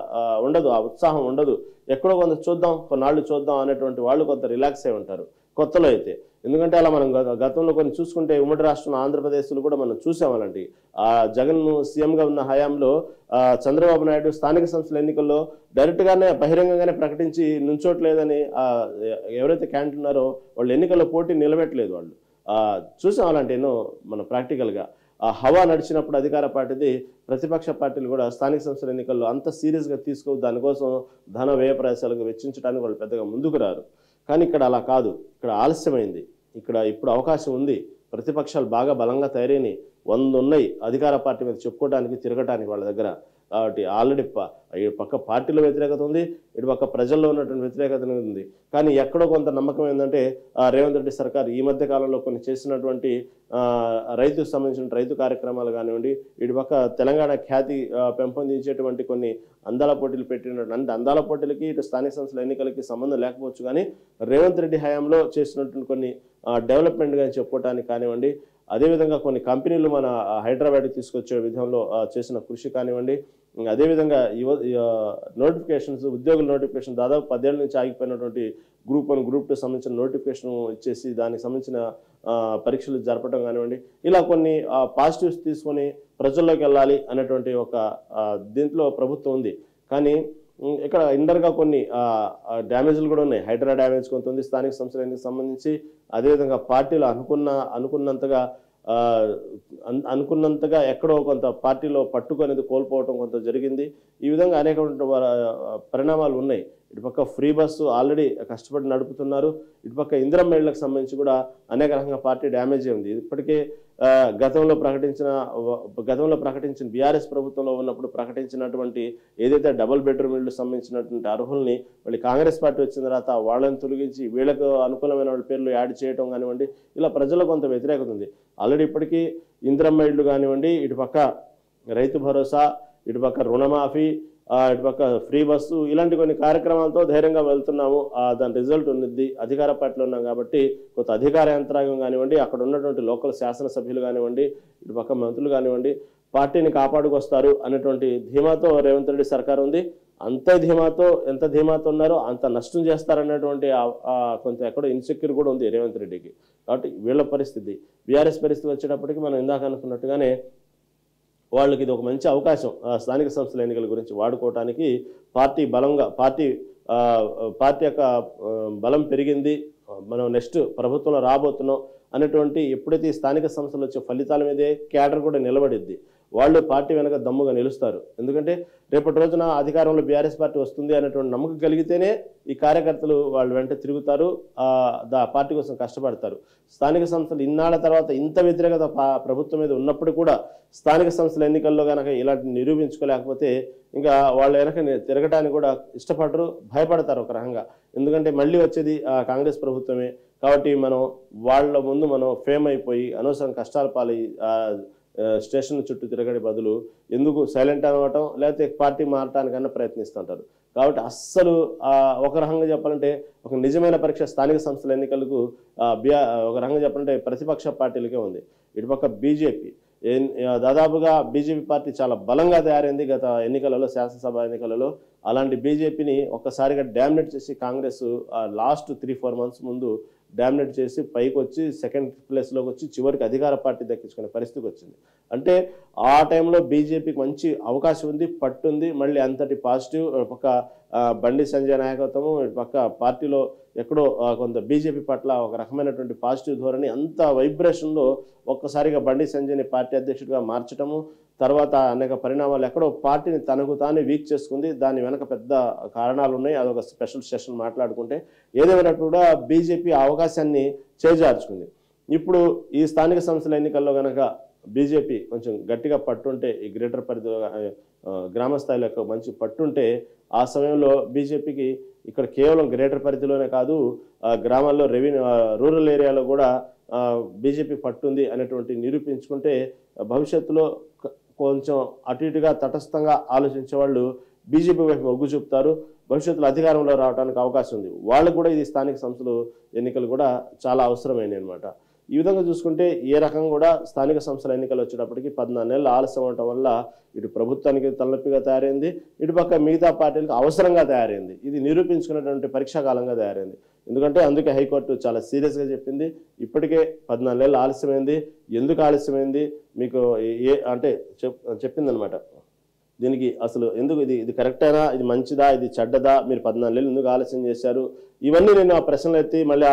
ఉండదు, ఆ ఉత్సాహం ఉండదు. ఎక్కడో కొంత చూద్దాం, కొన్నాళ్ళు చూద్దాం అనేటువంటి వాళ్ళు కొంత రిలాక్స్ అయి ఉంటారు కొత్తలో అయితే. ఎందుకంటే అలా మనం గతంలో కొన్ని చూసుకుంటే ఉమ్మడి రాష్ట్రం ఆంధ్రప్రదేశ్లో కూడా మనం చూసాం అలాంటి. జగన్ సీఎంగా ఉన్న హయాంలో చంద్రబాబు నాయుడు స్థానిక సంస్థల ఎన్నికల్లో డైరెక్ట్గానే బహిరంగంగానే ప్రకటించి నుంచోట్లేదని ఎవరైతే క్యాండిడేట్ ఉన్నారో వాళ్ళు ఎన్నికల్లో పోటీ నిలబెట్టలేదు. వాళ్ళు చూసాం అలాంటి ఎన్నో మనం ప్రాక్టికల్గా. ఆ హవా నడిచినప్పుడు అధికార పార్టీది ప్రతిపక్ష పార్టీలు కూడా స్థానిక సంస్థల ఎన్నికల్లో అంత సీరియస్గా తీసుకో దానికోసం ధన వ్యయ ప్రయాసాలకు వెచ్చించడానికి వాళ్ళు పెద్దగా ముందుకు రారు. కానీ ఇక్కడ అలా కాదు, ఇక్కడ ఆలస్యమైంది. ఇప్పుడు అవకాశం ఉంది. ప్రతిపక్షాలు బాగా బలంగా తయారైనవి, 100 ఉన్నాయి అధికార పార్టీ మీద చెప్పుకోవడానికి తిరగటానికి వాళ్ళ దగ్గర. కాబట్టి ఆల్రెడీ ఇటు పక్క పార్టీలో వ్యతిరేకత ఉంది, ఇటు పక్క ప్రజల్లో ఉన్నటువంటి వ్యతిరేకత ఉంది. కానీ ఎక్కడో కొంత నమ్మకం ఏంటంటే రేవంత్ రెడ్డి సర్కార్ ఈ మధ్య కాలంలో కొన్ని చేసినటువంటి రైతుకు సంబంధించిన రైతు కార్యక్రమాలు కానివ్వండి, ఇటు పక్క తెలంగాణ ఖ్యాతి పెంపొందించేటువంటి కొన్ని అందాల పోటీలు పెట్టినటువంటి, అంటే అందాల పోటీలకి ఇటు స్థానిక సంస్థల ఎన్నికలకి సంబంధం లేకపోవచ్చు, కానీ రేవంత్ రెడ్డి హయాంలో చేసినటువంటి కొన్ని డెవలప్మెంట్ కానీ చెప్పుకోవటానికి కానివ్వండి, అదేవిధంగా కొన్ని కంపెనీలు మన హైదరాబాద్కి తీసుకొచ్చే విధంలో చేసిన కృషి కానివ్వండి, అదేవిధంగా నోటిఫికేషన్స్, ఉద్యోగుల నోటిఫికేషన్ దాదాపు 10 ఏళ్ళ నుంచి ఆగిపోయినటువంటి గ్రూప్ 1 గ్రూప్ 2 సంబంధించిన నోటిఫికేషన్ ఇచ్చేసి దానికి సంబంధించిన పరీక్షలు జరపడం కానివ్వండి, ఇలా కొన్ని పాజిటివ్స్ తీసుకొని ప్రజల్లోకి వెళ్ళాలి అనేటువంటి ఒక దీంట్లో ప్రభుత్వం ఉంది. కానీ ఇక్కడ ఇండర్గా కొన్ని డ్యామేజ్లు కూడా ఉన్నాయి. హైడ్రా డ్యామేజ్ కొంత ఉంది స్థానిక సంస్థలకు సంబంధించి. అదేవిధంగా పార్టీలు అనుకున్నంతగా ఎక్కడో కొంత పార్టీలో పట్టుకునేది కోల్పోవడం కొంత జరిగింది. ఈ విధంగా అనేక పరిణామాలు ఉన్నాయి. ఇటుపక్క ఫ్రీ బస్సు ఆల్రెడీ కష్టపడి నడుపుతున్నారు. ఇటుపక్క ఇందిరమ్మ ఇళ్లకు సంబంధించి కూడా అనేక రకంగా పార్టీ డ్యామేజ్ ఉంది. ఇప్పటికే గతంలో ప్రకటించిన బీఆర్ఎస్ ప్రభుత్వంలో ఉన్నప్పుడు ప్రకటించినటువంటి ఏదైతే డబుల్ బెడ్రూమ్ ఇళ్లు సంబంధించినటువంటి అర్హుల్ని మళ్ళీ కాంగ్రెస్ పార్టీ వచ్చిన తర్వాత వాళ్ళని తొలగించి వీళ్ళకు అనుకూలమైన వాళ్ళ పేర్లు యాడ్ చేయడం కానివ్వండి, ఇలా ప్రజల్లో కొంత వ్యతిరేకత ఉంది. ఆల్రెడీ ఇప్పటికీ ఇందిరమ్మ ఇళ్లు కానివ్వండి, ఇటుపక్క రైతు భరోసా, ఇటుపక్క రుణమాఫీ, ఇటుపక్క ఫ్రీ బస్సు, ఇలాంటి కొన్ని కార్యక్రమాలతో ధైర్యంగా వెళ్తున్నాము. దాని రిజల్ట్ ఉన్నది. అధికార పార్టీలో ఉన్నాం కాబట్టి కొంత అధికార యంత్రాంగం కానివ్వండి, అక్కడ ఉన్నటువంటి లోకల్ శాసనసభ్యులు కానివ్వండి, ఇటుపక్క మంత్రులు కానివ్వండి పార్టీని కాపాడుకొస్తారు అనేటువంటి ధీమాతో రేవంత్ రెడ్డి సర్కార్ ఉంది. ఎంత ధీమాతో ఉన్నారో అంత నష్టం చేస్తారనేటువంటి కొంత ఎక్కడో ఇన్సెక్యూర్ కూడా ఉంది రేవంత్ రెడ్డికి. కాబట్టి వీళ్ళ పరిస్థితి, బీఆర్ఎస్ పరిస్థితి వచ్చేటప్పటికి మనం ఇందాక అనుకున్నట్టుగానే వాళ్ళకి ఇది ఒక మంచి అవకాశం స్థానిక సంస్థల ఎన్నికల గురించి వాడుకోవటానికి. పార్టీ యొక్క బలం పెరిగింది, మనం నెక్స్ట్ ప్రభుత్వంలో రాబోతున్నాం అనేటువంటి ఎప్పుడైతే ఈ స్థానిక సంస్థలు వచ్చే ఫలితాల మీదే క్యాడర్ కూడా నిలబడిద్ది. వాళ్ళు పార్టీ వెనక దమ్ముగా నిలుస్తారు. ఎందుకంటే రేపటి రోజున అధికారంలో బీఆర్ఎస్ పార్టీ వస్తుంది అనేటువంటి నమ్మకం కలిగితేనే ఈ కార్యకర్తలు వాళ్ళు వెంట తిరుగుతారు, పార్టీ కోసం కష్టపడతారు. స్థానిక సంస్థలు ఇన్నాళ్ల తర్వాత ఇంత వ్యతిరేకత ప్రభుత్వం మీద ఉన్నప్పుడు కూడా స్థానిక సంస్థల ఎన్నికల్లో కనుక ఇలాంటి నిరూపించుకోలేకపోతే ఇంకా వాళ్ళ వెనక తిరగడానికి కూడా ఇష్టపడరు, భయపడతారు ఒక రకంగా. ఎందుకంటే మళ్ళీ వచ్చేది కాంగ్రెస్ ప్రభుత్వమే కాబట్టి మనం వాళ్ళ ముందు మనం ఫేమ్ అయిపోయి అనవసరం కష్టాల పాలై స్టేషన్ చుట్టూ తిరగడే బదులు ఎందుకు సైలెంట్ అవ్వటం లేకపోతే పార్టీ మారటానికన్నా ప్రయత్నిస్తుంటారు. కాబట్టి అస్సలు ఒక రకంగా చెప్పాలంటే ఒక నిజమైన పరీక్ష స్థానిక సంస్థల ఎన్నికలకు ఒక రకంగా చెప్పాలంటే ప్రతిపక్ష పార్టీలకే ఉంది. ఇటుపక్క బీజేపీ దాదాపుగా బీజేపీ పార్టీ చాలా బలంగా తయారైంది గత ఎన్నికలలో, శాసనసభ ఎన్నికలలో. అలాంటి బీజేపీని ఒక్కసారిగా డామినేట్ చేసి కాంగ్రెస్ లాస్ట్ 3-4 మంత్స్ ముందు డామినేట్ చేసి పైకి వచ్చి సెకండ్ ప్లేస్లోకి వచ్చి చివరికి అధికార పార్టీ దక్కించుకునే పరిస్థితికి వచ్చింది. అంటే ఆ టైంలో బీజేపీకి మంచి అవకాశం ఉంది, పట్టుంది. మళ్ళీ అంతటి పాజిటివ్ పక్క బండి సంజయ్ నాయకత్వము, పక్క పార్టీలో ఎక్కడో కొంత బీజేపీ పట్ల ఒక రకమైనటువంటి పాజిటివ్ ధోరణి, అంత వైబ్రేషన్లో ఒక్కసారిగా బండి సంజయ్ని పార్టీ అధ్యక్షుడిగా మార్చడము, తర్వాత అనేక పరిణామాలు ఎక్కడో పార్టీని తనకు తానే వీక్ చేసుకుంది. దాని వెనక పెద్ద కారణాలు ఉన్నాయి, అదొక స్పెషల్ సెషన్ మాట్లాడుకుంటే. ఏదేమైనట్టు కూడా బీజేపీ ఆ అవకాశాన్ని చేజార్చుకుంది. ఇప్పుడు ఈ స్థానిక సంస్థల ఎన్నికల్లో కనుక బీజేపీ కొంచెం గట్టిగా పట్టుంటే, ఈ గ్రేటర్ పరిధిలో గ్రామ స్థాయిలో మంచి పట్టుంటే, ఆ సమయంలో బీజేపీకి ఇక్కడ కేవలం గ్రేటర్ పరిధిలోనే కాదు గ్రామాల్లో రూరల్ ఏరియాలో కూడా బీజేపీ పట్టుంది అనేటువంటి నిరూపించుకుంటే భవిష్యత్తులో కొంచెం అటు ఇటుగా తటస్థంగా ఆలోచించే వాళ్ళు బీజేపీ వైపు మొగ్గు చూపుతారు. భవిష్యత్తులో అధికారంలో రావడానికి అవకాశం ఉంది. వాళ్ళకు కూడా ఇది స్థానిక సంస్థలు ఎన్నికలు కూడా చాలా అవసరమైనవి అనమాట. ఈ విధంగా చూసుకుంటే ఏ రకంగా కూడా స్థానిక సంస్థల ఎన్నికలు వచ్చేటప్పటికి 14 నెలలు ఆలస్యం అవడం వల్ల ఇటు ప్రభుత్వానికి తలనొప్పిగా తయారైంది, ఇటుపక్క మిగతా పార్టీలకు అవసరంగా తయారైంది. ఇది నిరూపించుకున్నటువంటి పరీక్షాకాలంగా తయారైంది. ఎందుకంటే అందుకే హైకోర్టు చాలా సీరియస్గా చెప్పింది, ఇప్పటికే 14 నెలలు ఆలస్యమైంది. ఎందుకు ఆలస్యమైంది మీకు అంటే చెప్పిందనమాట. దీనికి అసలు ఎందుకు ఇది కరెక్టేనా, ఇది మంచిదా, ఇది చెడ్డదా, మీరు 14 నెలలు ఎందుకు ఆలస్యం చేశారు, ఇవన్నీ నేను ఆ ప్రశ్నలు ఎత్తి మళ్ళీ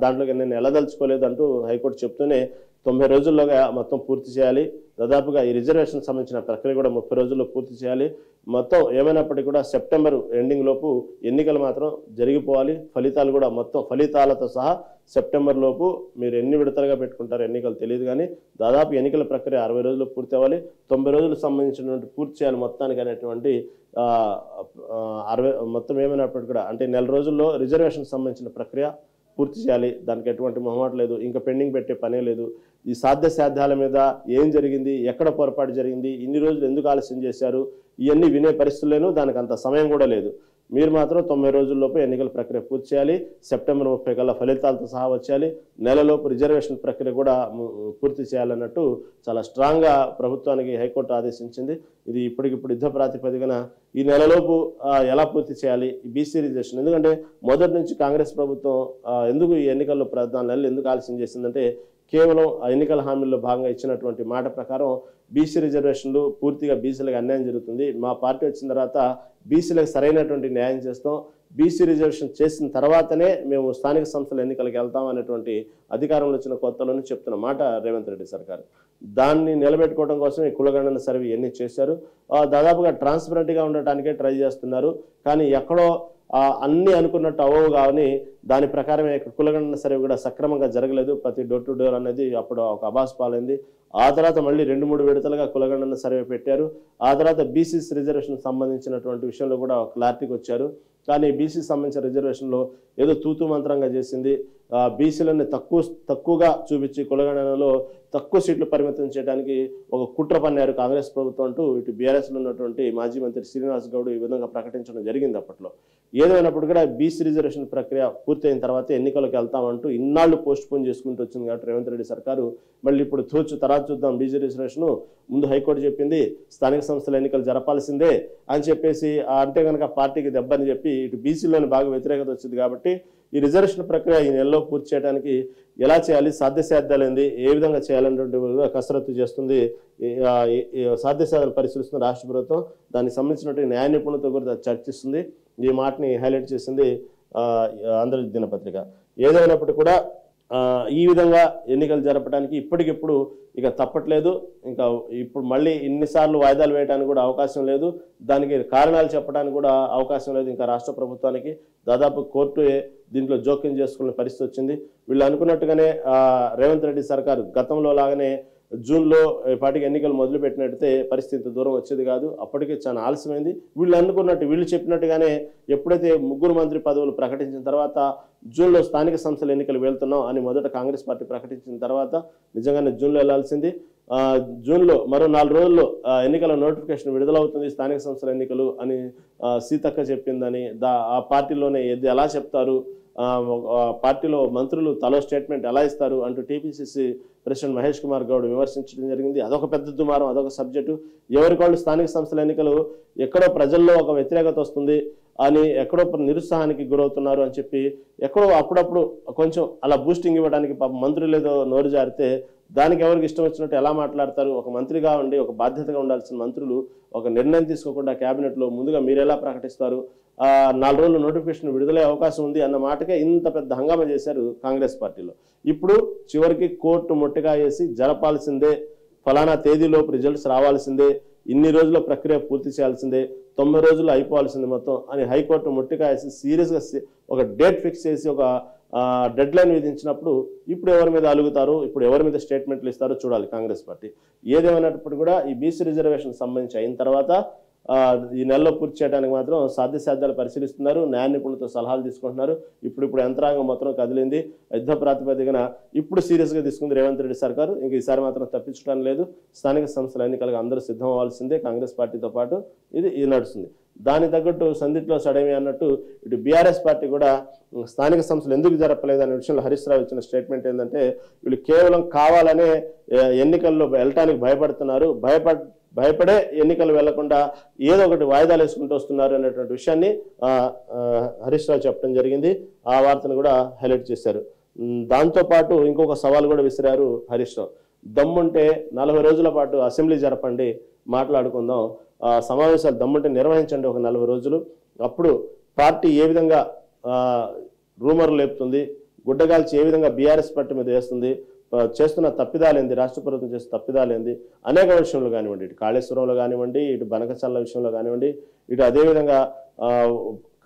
దాంట్లోకి నేను వెళ్ళదలుచుకోలేదు అంటూ హైకోర్టు చెప్తూనే 90 రోజుల్లోగా మొత్తం పూర్తి చేయాలి. దాదాపుగా ఈ రిజర్వేషన్ సంబంధించిన ప్రక్రియ కూడా 30 రోజుల్లో పూర్తి చేయాలి. మొత్తం ఏమైనప్పటికీ కూడా సెప్టెంబర్ ఎండింగ్ లోపు ఎన్నికలు మాత్రం జరిగిపోవాలి. ఫలితాలు కూడా మొత్తం ఫలితాలతో సహా సెప్టెంబర్ లోపు మీరు ఎన్ని విడతలుగా పెట్టుకుంటారో ఎన్నికలు తెలియదు, కానీ దాదాపు ఎన్నికల ప్రక్రియ 60 రోజుల్లో పూర్తి అవ్వాలి. 90 రోజులకు సంబంధించినటువంటి పూర్తి చేయాలి మొత్తానికి అనేటువంటి మొత్తం ఏమైనప్పటికీ కూడా అంటే 1 నెల రోజుల్లో రిజర్వేషన్ సంబంధించిన ప్రక్రియ పూర్తి చేయాలి. దానికి ఎటువంటి మొహమాట లేదు, ఇంకా పెండింగ్ పెట్టే పనే లేదు. ఈ సాధ్యాల మీద ఏం జరిగింది, ఎక్కడ పొరపాటు జరిగింది, ఇన్ని రోజులు ఎందుకు ఆలస్యం చేశారు, ఇవన్నీ వినే పరిస్థితుల్లోనూ దానికి అంత సమయం కూడా లేదు. మీరు మాత్రం 90 రోజుల్లోపు ఎన్నికల ప్రక్రియ పూర్తి చేయాలి. సెప్టెంబర్ 30 కల్లా ఫలితాలతో సహా వచ్చేయాలి. నెలలోపు రిజర్వేషన్ ప్రక్రియ కూడా పూర్తి చేయాలన్నట్టు చాలా స్ట్రాంగ్గా ప్రభుత్వానికి హైకోర్టు ఆదేశించింది. ఇది ఇప్పటికిప్పుడు యుద్ధ ప్రాతిపదికన ఈ నెలలోపు ఎలా పూర్తి చేయాలి ఈ బీసీ రిజర్వేషన్. ఎందుకంటే మొదటి నుంచి కాంగ్రెస్ ప్రభుత్వం ఎందుకు ఈ ఎన్నికల్లో 14 నెలలు ఎందుకు ఆలస్యం చేసిందంటే కేవలం ఎన్నికల హామీల్లో భాగంగా ఇచ్చినటువంటి మాట ప్రకారం బీసీ రిజర్వేషన్లు పూర్తిగా బీసీలకు అన్యాయం జరుగుతుంది, మా పార్టీ వచ్చిన తర్వాత బీసీలకు సరైనటువంటి న్యాయం చేస్తాం, బీసీ రిజర్వేషన్ చేసిన తర్వాతనే మేము స్థానిక సంస్థల ఎన్నికలకు వెళ్తాం అనేటువంటి అధికారంలో వచ్చిన కొత్తలోనే చెప్తున్న మాట రేవంత్ రెడ్డి సర్కారు. దాన్ని నిలబెట్టుకోవడం కోసం ఈ కులగణన సర్వే ఎన్ని చేశారు, దాదాపుగా ట్రాన్స్పరెంట్గా ఉండటానికే ట్రై చేస్తున్నారు. కానీ ఎక్కడో అన్నీ అనుకున్నట్టు అవ్వవు కానీ దాని ప్రకారమే కులగణన సర్వే కూడా సక్రమంగా జరగలేదు. ప్రతి డోర్ టు డోర్ అనేది అప్పుడు ఒక అబాస్ పాలైంది. ఆ తర్వాత మళ్ళీ 2-3 విడతలుగా కులగణన సర్వే పెట్టారు. ఆ తర్వాత బీసీస్ రిజర్వేషన్ సంబంధించినటువంటి విషయంలో కూడా క్లారిటీకి వచ్చారు. కానీ బీసీ సంబంధించిన రిజర్వేషన్లో ఏదో తూతూ మంత్రంగా చేసింది, బీసీలని తక్కువగా చూపించి కులగణనలో తక్కువ సీట్లు పరిమితం చేయడానికి ఒక కుట్ర పన్నారు కాంగ్రెస్ ప్రభుత్వం అంటూ ఇటు బీఆర్ఎస్లో ఉన్నటువంటి మాజీ మంత్రి శ్రీనివాస్ గౌడ్ ఈ విధంగా ప్రకటించడం జరిగింది అప్పట్లో. ఏదేమైనప్పుడు కూడా బీసీ రిజర్వేషన్ ప్రక్రియ పూర్తయిన తర్వాత ఎన్నికలకు వెళ్తామంటూ ఇన్నాళ్ళు పోస్ట్ పోన్ చేసుకుంటూ వచ్చింది కాబట్టి రేవంత్ రెడ్డి సర్కారు మళ్ళీ ఇప్పుడు తర్వాత చూద్దాం బీసీ రిజర్వేషన్ ముందు హైకోర్టు చెప్పింది స్థానిక సంస్థల ఎన్నికలు జరపాల్సిందే అని చెప్పేసి అంటే కనుక పార్టీకి దెబ్బని చెప్పి ఇటు బీసీలోని బాగా వ్యతిరేకత వచ్చింది. కాబట్టి ఈ రిజర్వేషన్ ప్రక్రియ ఈ నెలలో పూర్తి చేయడానికి ఎలా చేయాలి, సాధ్యసాధ్యాలేంది, ఏ విధంగా చేయాలనేటువంటి కసరత్తు చేస్తుంది, సాధ్యసాధ్యాలను పరిశీలిస్తున్న రాష్ట్ర ప్రభుత్వం. దానికి సంబంధించినటువంటి న్యాయ నిపుణులతో కూడా చర్చిస్తుంది. ఈ మాటని హైలైట్ చేసింది ఆంధ్రజ్యోతి దినపత్రిక. ఏదైనప్పటికీ కూడా ఈ విధంగా ఎన్నికలు జరపడానికి ఇప్పటికిప్పుడు ఇక తప్పట్లేదు. ఇంకా ఇప్పుడు మళ్ళీ ఇన్నిసార్లు వాయిదాలు వేయడానికి కూడా అవకాశం లేదు. దానికి కారణాలు చెప్పడానికి కూడా అవకాశం లేదు. ఇంకా రాష్ట్ర ప్రభుత్వానికి దాదాపు కోర్టు దీంట్లో జోక్యం చేసుకునే పరిస్థితి వచ్చింది. వీళ్ళు అనుకున్నట్టుగానే రేవంత్ రెడ్డి సర్కారు గతంలో లాగానే జూన్లో పార్టీకి ఎన్నికలు మొదలుపెట్టినట్టయితే పరిస్థితి దూరం వచ్చేది కాదు. అప్పటికే చాలా ఆలస్యమైంది. వీళ్ళు అనుకున్నట్టు వీళ్ళు చెప్పినట్టుగానే ఎప్పుడైతే 3 మంత్రి పదవులు ప్రకటించిన తర్వాత జూన్లో స్థానిక సంస్థల ఎన్నికలు వెళ్తున్నాం అని మొదట కాంగ్రెస్ పార్టీ ప్రకటించిన తర్వాత నిజంగానే జూన్లో వెళ్లాల్సింది. జూన్లో మరో 4 రోజుల్లో ఎన్నికల నోటిఫికేషన్ విడుదలవుతుంది, స్థానిక సంస్థల ఎన్నికలు అని సీతక్క చెప్పిందని ఆ పార్టీలోనే ఎలా చెప్తారు, పార్టీలో మంత్రులు తలో స్టేట్మెంట్ ఎలా ఇస్తారు అంటూ టీపీసీసీ ప్రెసిడెంట్ మహేష్ కుమార్ గౌడ్ విమర్శించడం జరిగింది. అదొక పెద్ద దుమారం, అదొక సబ్జెక్టు. ఎవరికాళ్ళు స్థానిక సంస్థల ఎన్నికలు ఎక్కడో ప్రజల్లో ఒక వ్యతిరేకత వస్తుంది అని, ఎక్కడో నిరుత్సాహానికి గురవుతున్నారు అని చెప్పి ఎక్కడో అప్పుడప్పుడు కొంచెం అలా బూస్టింగ్ ఇవ్వడానికి మంత్రులు ఏదో నోరు జారితే దానికి ఎవరికి ఇష్టం వచ్చినట్టు ఎలా మాట్లాడతారు. ఒక మంత్రిగా ఉండి ఒక బాధ్యతగా ఉండాల్సిన మంత్రులు ఒక నిర్ణయం తీసుకోకుండా క్యాబినెట్లో ముందుగా మీరు ఎలా ప్రకటిస్తారు, 4 రోజులు నోటిఫికేషన్ విడుదలయ్యే అవకాశం ఉంది అన్న మాటకే ఇంత పెద్ద హంగామా చేశారు కాంగ్రెస్ పార్టీలో. ఇప్పుడు చివరికి కోర్టు మొట్టిగా వేసి జరపాల్సిందే, ఫలానా తేదీలోపు రిజల్ట్స్ రావాల్సిందే, ఇన్ని రోజుల ప్రక్రియ పూర్తి చేయాల్సిందే, 90 రోజులు అయిపోవాల్సింది మొత్తం అని హైకోర్టు మొట్టిగా వేసి సీరియస్గా ఒక డేట్ ఫిక్స్ చేసి ఒక డెడ్ లైన్ విధించినప్పుడు ఇప్పుడు ఎవరి మీద అలుగుతారు, ఇప్పుడు ఎవరి మీద స్టేట్మెంట్లు ఇస్తారో చూడాలి కాంగ్రెస్ పార్టీ. ఏదేమైనప్పుడు కూడా ఈ బీసీ రిజర్వేషన్ సంబంధించి అయిన తర్వాత ఈ నెలలో పూర్తి చేయడానికి మాత్రం సాధ్యసాధ్యాలు పరిశీలిస్తున్నారు, న్యాయ నిపుణులతో సలహాలు తీసుకుంటున్నారు. ఇప్పుడు యంత్రాంగం మొత్తం కదిలింది, యుద్ధ ప్రాతిపదికన ఇప్పుడు సీరియస్గా తీసుకుంది రేవంత్ రెడ్డి సర్కారు. ఇంక ఈసారి మాత్రం తప్పించడం లేదు. స్థానిక సంస్థల ఎన్నికలకు అందరూ సిద్ధం అవ్వాల్సిందే, కాంగ్రెస్ పార్టీతో పాటు ఇది నడుస్తుంది. దాని తగ్గట్టు సందిట్లో సడమి అన్నట్టు ఇటు బీఆర్ఎస్ పార్టీ కూడా స్థానిక సంస్థలు ఎందుకు జరపలేదు అనే విషయంలో హరీష్ రావు ఇచ్చిన స్టేట్మెంట్ ఏంటంటే, వీళ్ళు కేవలం కావాలనే ఎన్నికల్లో వెళ్ళటానికి భయపడుతున్నారు, భయపడే ఎన్నికలు వెళ్లకుండా ఏదో ఒకటి వాయిదాలు వేసుకుంటూ వస్తున్నారు అనేటువంటి విషయాన్ని హరీష్ రావు చెప్పడం జరిగింది. ఆ వార్తను కూడా హైలైట్ చేశారు. దాంతోపాటు ఇంకొక సవాల్ కూడా విసిరారు హరీష్ రావు. దమ్ముంటే 40 రోజుల పాటు అసెంబ్లీ జరపండి, మాట్లాడుకుందాం, సమావేశాలు దమ్ముంటే నిర్వహించండి ఒక 40 రోజులు. అప్పుడు పార్టీ ఏ విధంగా రూమర్లు లేపుతుంది, గుడ్డగాల్చి ఏ విధంగా బీఆర్ఎస్ పార్టీ మీద వేస్తుంది, చేస్తున్న తప్పిదాలేంది, రాష్ట్ర ప్రభుత్వం చేస్తున్న తప్పిదాలేంది, అనేక విషయంలో కానివ్వండి, ఇటు కాళేశ్వరంలో కానివ్వండి, ఇటు బనకచల్ల విషయంలో కానివ్వండి, ఇటు అదేవిధంగా